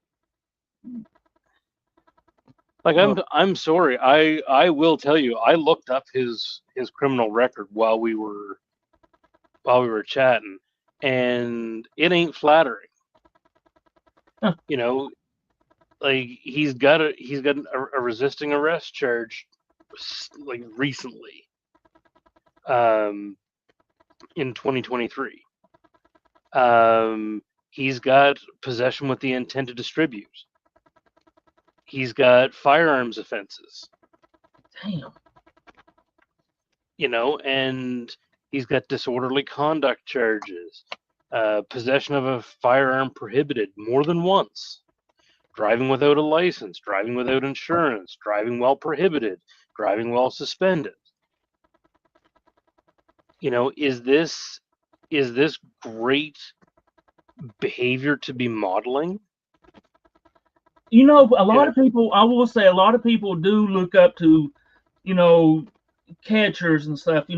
Like Oh, I'm sorry. I will tell you. I looked up his criminal record while we were chatting, and it ain't flattering. huh. You know, like he's got a resisting arrest charge, like recently, in 2023. He's got possession with the intent to distribute. He's got firearms offenses. Damn. You know, and he's got disorderly conduct charges, possession of a firearm prohibited more than once, driving without a license, driving without insurance, driving while prohibited, driving while suspended. You know, is this great behavior to be modeling? You know, a You lot know, of people. I will say, a lot of people do look up to, you know, catchers and stuff. They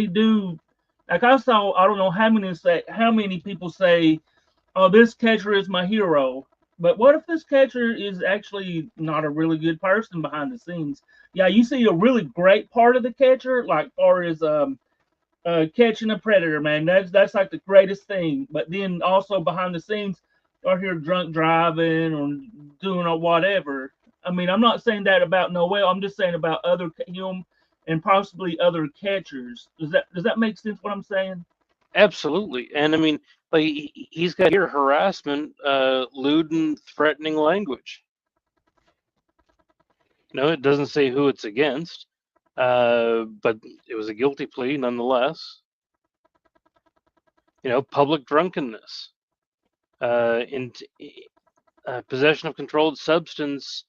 do. Like I saw, I don't know how many people say, "Oh, this catcher is my hero." But what if this catcher is actually not a really good person behind the scenes? Yeah, you see a really great part of the catcher, like far as catching a predator, man. That's like the greatest thing. But then also behind the scenes, are here drunk driving or doing or whatever. I mean, I'm not saying that about Noel. I'm just saying about other him and possibly other catchers. Does that make sense? What I'm saying? absolutely. And I mean, like he's got here harassment, lewd and threatening language. No, it doesn't say who it's against, but it was a guilty plea nonetheless. You know, public drunkenness, in possession of controlled substance,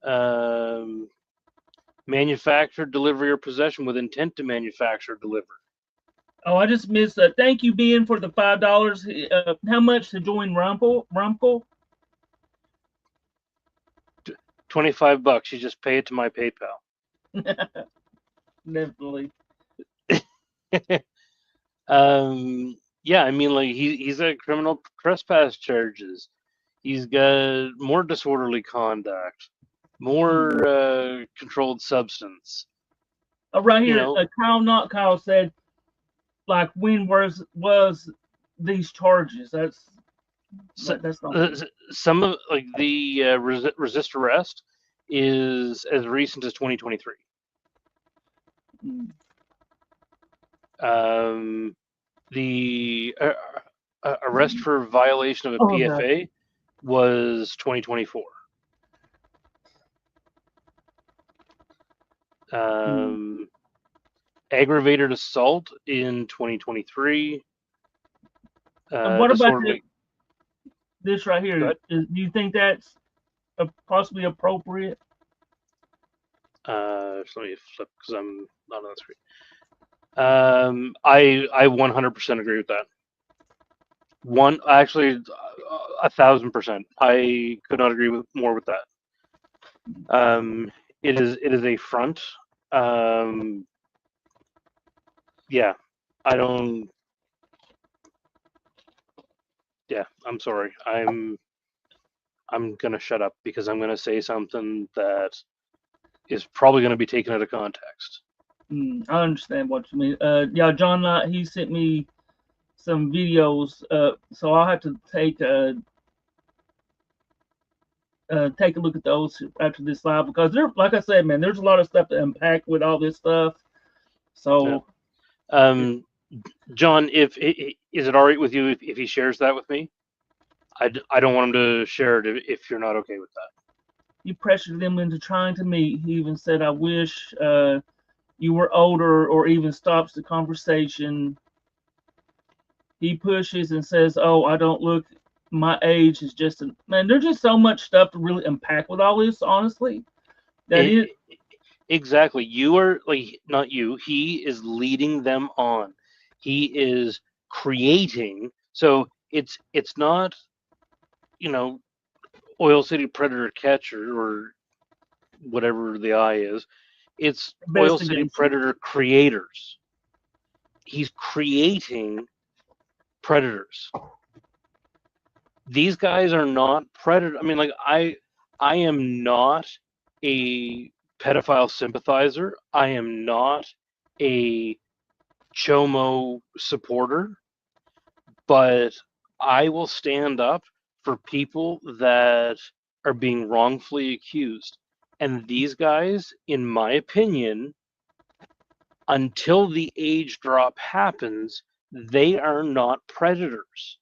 um, manufacture, delivery, or possession with intent to manufacture, deliver. Oh, I just missed. Thank you, Ben, for the $5. How much to join Rumpel? $25. You just pay it to my PayPal. Definitely. Yeah, I mean, like he's got criminal trespass charges. He's got more disorderly conduct, more controlled substance. Oh, right You here, know, Kyle Not Kyle said, like, when was these charges? That's So, That's not good. some of like the resist arrest is as recent as 2023. Mm. The arrest for violation of a Oh, God. PFA was 2024. Aggravated assault in 2023. And what about Disorderly. this right Go here? ahead. Do you think that's possibly appropriate? So let me flip because I'm not on the screen. I 100% agree with that. Actually, 1,000%. I could not agree more with that. It is a front. Yeah, I don't. Yeah, I'm sorry. I'm gonna shut up because I'm gonna say something that is probably gonna be taken out of context. I understand what you mean. Yeah, John Knight, he sent me some videos. So I'll have to take a look at those after this live because there, like I said, man, there's a lot of stuff to unpack with all this stuff. Yeah. So, John, if is it all right with you if he shares that with me? I don't want him to share it if you're not okay with that. you pressured them into trying to meet. He even said, "I wish you were older," or even stops the conversation. He pushes and says, "Oh, I don't look my age is just a man." There's just so much stuff to really unpack with all this. Honestly, that is Exactly. You are like not you. He is leading them on. He is creating. So it's not, you know, Oil City Predator Catcher or whatever the I is. It's Oil City investigation. Predator creators. He's creating predators. These guys are not predator. I mean, like I am not a pedophile sympathizer. I am not a Chomo supporter, but I will stand up for people that are being wrongfully accused. And these guys, in my opinion, until the age drop happens, they are not predators.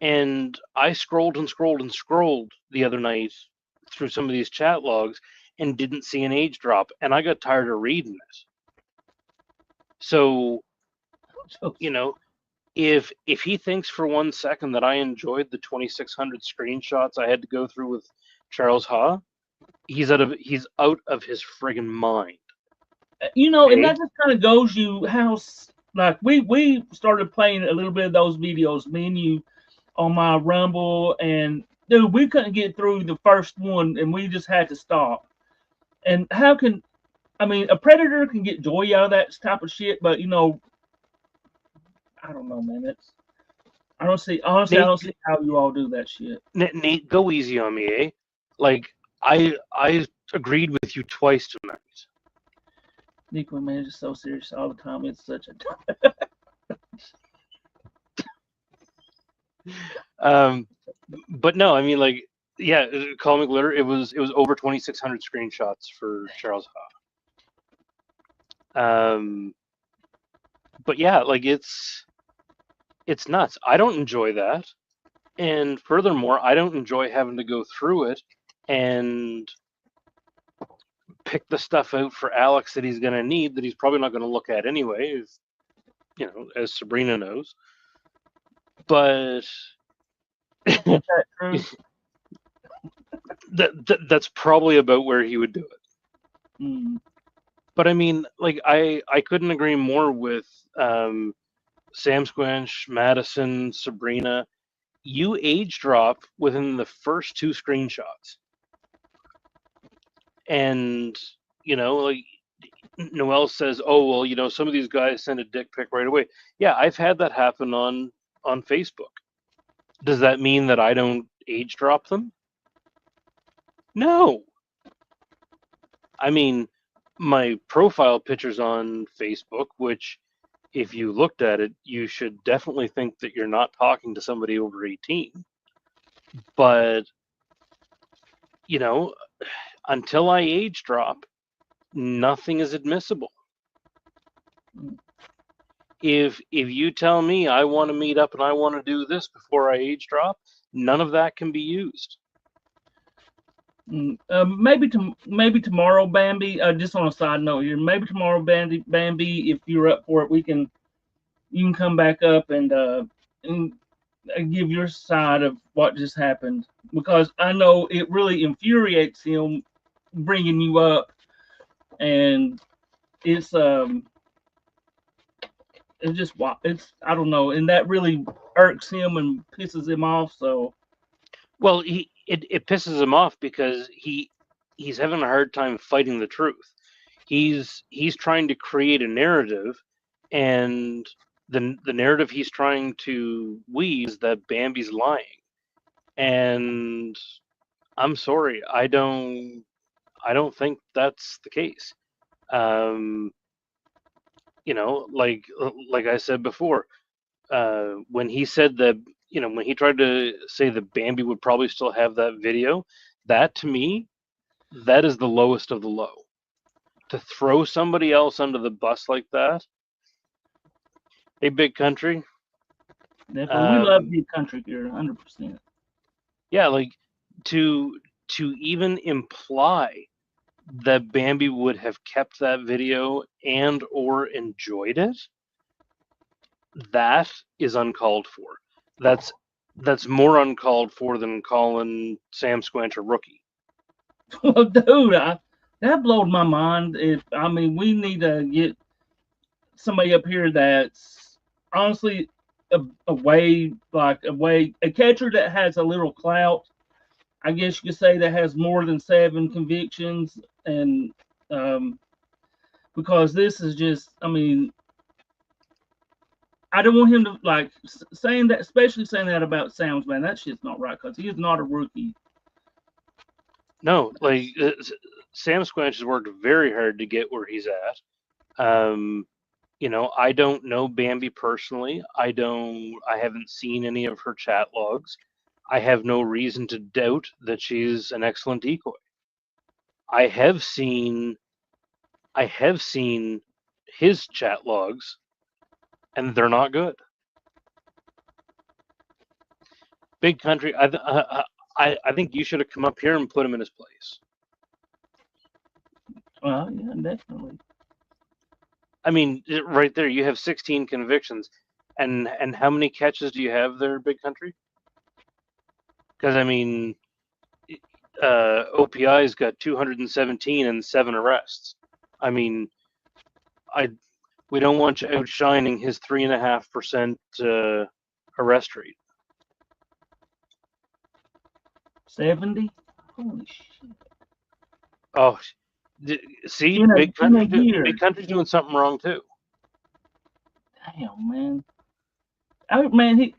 And I scrolled and scrolled and scrolled the other night through some of these chat logs and didn't see an age drop, and I got tired of reading it. So, you know, if he thinks for 1 second that I enjoyed the 2,600 screenshots I had to go through with Charles Ha, he's out of his friggin' mind. And Okay? that just kind of goes you how like we started playing a little bit of those videos, me and you, on my Rumble, and dude, we couldn't get through the first one, and we just had to stop. And how can I mean, a predator can get joy out of that type of shit, but I don't know, man. I don't see honestly, I Nate, don't see how you all do that shit. Nate, go easy on me, eh? Like I agreed with you twice tonight. Nico, man, is just so serious all the time. It's such a But no, I mean, like, yeah, Call Me Glitter. It was over 2,600 screenshots for Charles Ha. But yeah, like it's nuts. I don't enjoy that, and furthermore, I don't enjoy having to go through it and pick the stuff out for Alex that he's gonna need that he's probably not gonna look at anyway. As Sabrina knows. But is that true? that's probably about where he would do it. Mm. But I mean, like I couldn't agree more with Sam Squinch, Madison, Sabrina. You age drop within the first two screenshots, and like Noel says, "Oh well, some of these guys send a dick pic right away." Yeah, I've had that happen on Facebook. Does that mean that I don't age drop them? No. I mean, my profile picture's on Facebook, which if you looked at it, you should definitely think that you're not talking to somebody over 18. But, you know, until I age drop, nothing is admissible. If you tell me I want to meet up and I want to do this before I age drop, none of that can be used. Maybe tomorrow, Bambi. Just on a side note here, maybe tomorrow, Bambi, if you're up for it, you can come back up and give your side of what just happened, because I know it really infuriates him bringing you up, and it's just it's I don't know, and that really irks him and pisses him off. So Well, it pisses him off because he's having a hard time fighting the truth. He's trying to create a narrative, and the narrative he's trying to weave is that Bambi's lying. And I'm sorry, I don't think that's the case. Um, like I said before, when he said that, when he tried to say that Bambi would probably still have that video, that to me, that is the lowest of the low. To throw somebody else under the bus like that, hey, Big Country. definitely, we love Big Country here, 100%. Yeah, like to even imply that Bambi would have kept that video and or enjoyed it, that is uncalled for. That's more uncalled for than calling Sam Squanch a rookie. Well, dude, that blowed my mind. We need to get somebody up here that's honestly a catcher that has a little clout. I guess you could say that has more than 7 convictions, and because this is just, I don't want him to saying that, especially saying that about Sounds, man. That shit's not right, because he is not a rookie. No, like Sam Squanch has worked very hard to get where he's at. I don't know Bambi personally. I haven't seen any of her chat logs. I have no reason to doubt that she's an excellent decoy. I have seen his chat logs, and they're not good. Big Country, I think you should have come up here and put him in his place. Well, yeah, definitely. I mean, right there, you have 16 convictions, and how many catches do you have there, Big Country? Because OPI's got 217 and 7 arrests. We don't want you outshining his 3.5% arrest rate. 70? Holy shit! Oh, see, Big Country's doing something wrong too. Damn, man. He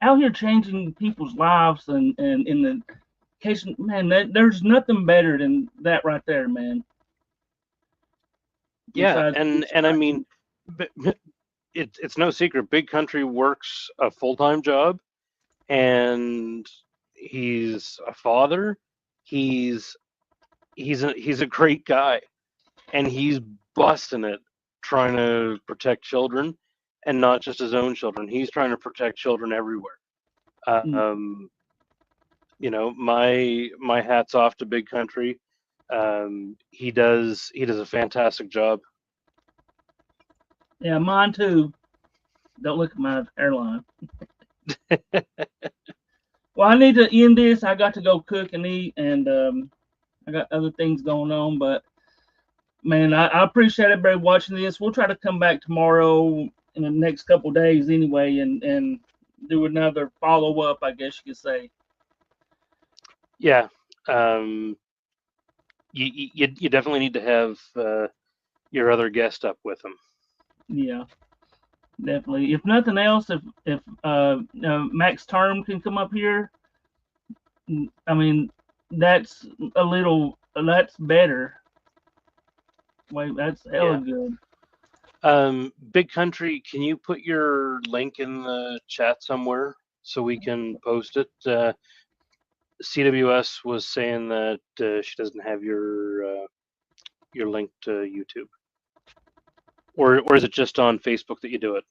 out here changing people's lives, and in the case, man, there's nothing better than that right there, man. Yeah, it's no secret. Big Country works a full-time job, and he's a father. He's a great guy, and he's busting it trying to protect children, and not just his own children. He's trying to protect children everywhere. My hat's off to Big Country. He does a fantastic job. Yeah, mine too. Don't look at my hairline. Well, I need to end this. I got to go cook and eat, and I got other things going on. But man, I appreciate everybody watching this. We'll try to come back tomorrow in the next couple days anyway, and do another follow up, I guess you could say. Yeah. You definitely need to have your other guest up with him. Yeah, definitely. If nothing else, if Max Term can come up here, that's that's better. Wait, that's hella good. Big Country, can you put your link in the chat somewhere so we can post it? CWS was saying that she doesn't have your link to YouTube, or is it just on Facebook that you do it?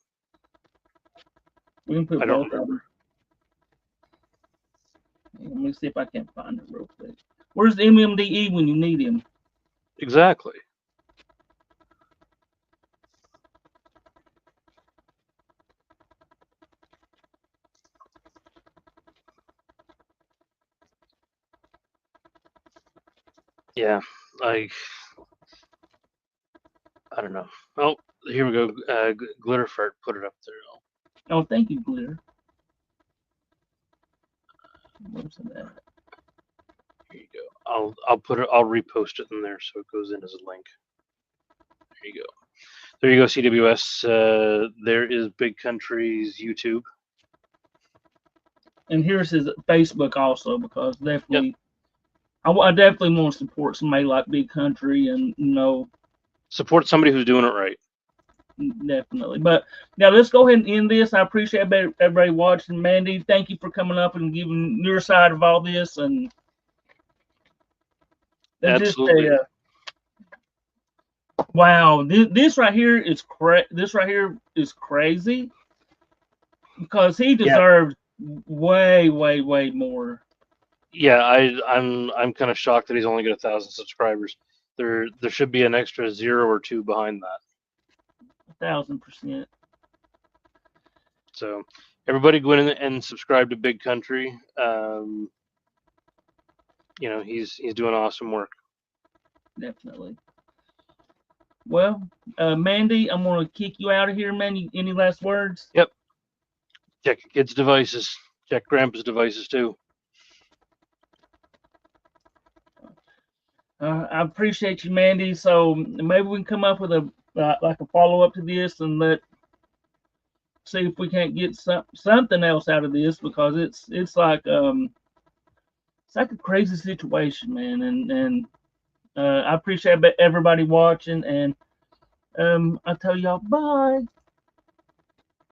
We can put I don't both of them. Let me see if I can find it real quick. Where's the MMDE when you need him? Exactly. Yeah, I don't know. Oh, here we go. Glitterfart put it up there. Oh, thank you, Glitter. Where's that? Here you go. I'll put it. I'll repost it in there so it goes in as a link. There you go. There you go, CWS. There is Big Country's YouTube. And here's his Facebook also, because definitely, I definitely want to support somebody like Big Country, and Support somebody who's doing it right. definitely. But now let's go ahead and end this. I appreciate everybody watching. Mandy, thank you for coming up and giving your side of all this. And Absolutely. Wow, this right here is crazy, because he deserves way more. Yeah, I'm kind of shocked that he's only got 1,000 subscribers. There should be an extra 0 or 2 behind that. 1,000%. So everybody go in and subscribe to Big Country. He's doing awesome work. Definitely. Well, Mandy, I'm gonna kick you out of here, man. Any last words? Yep. Check your kids' devices. Check Grandpa's devices too. I appreciate you, Mandy. So maybe we can come up with a like a follow up to this, and see if we can't get something else out of this, because it's like a crazy situation, man. And I appreciate everybody watching, and I tell y'all bye.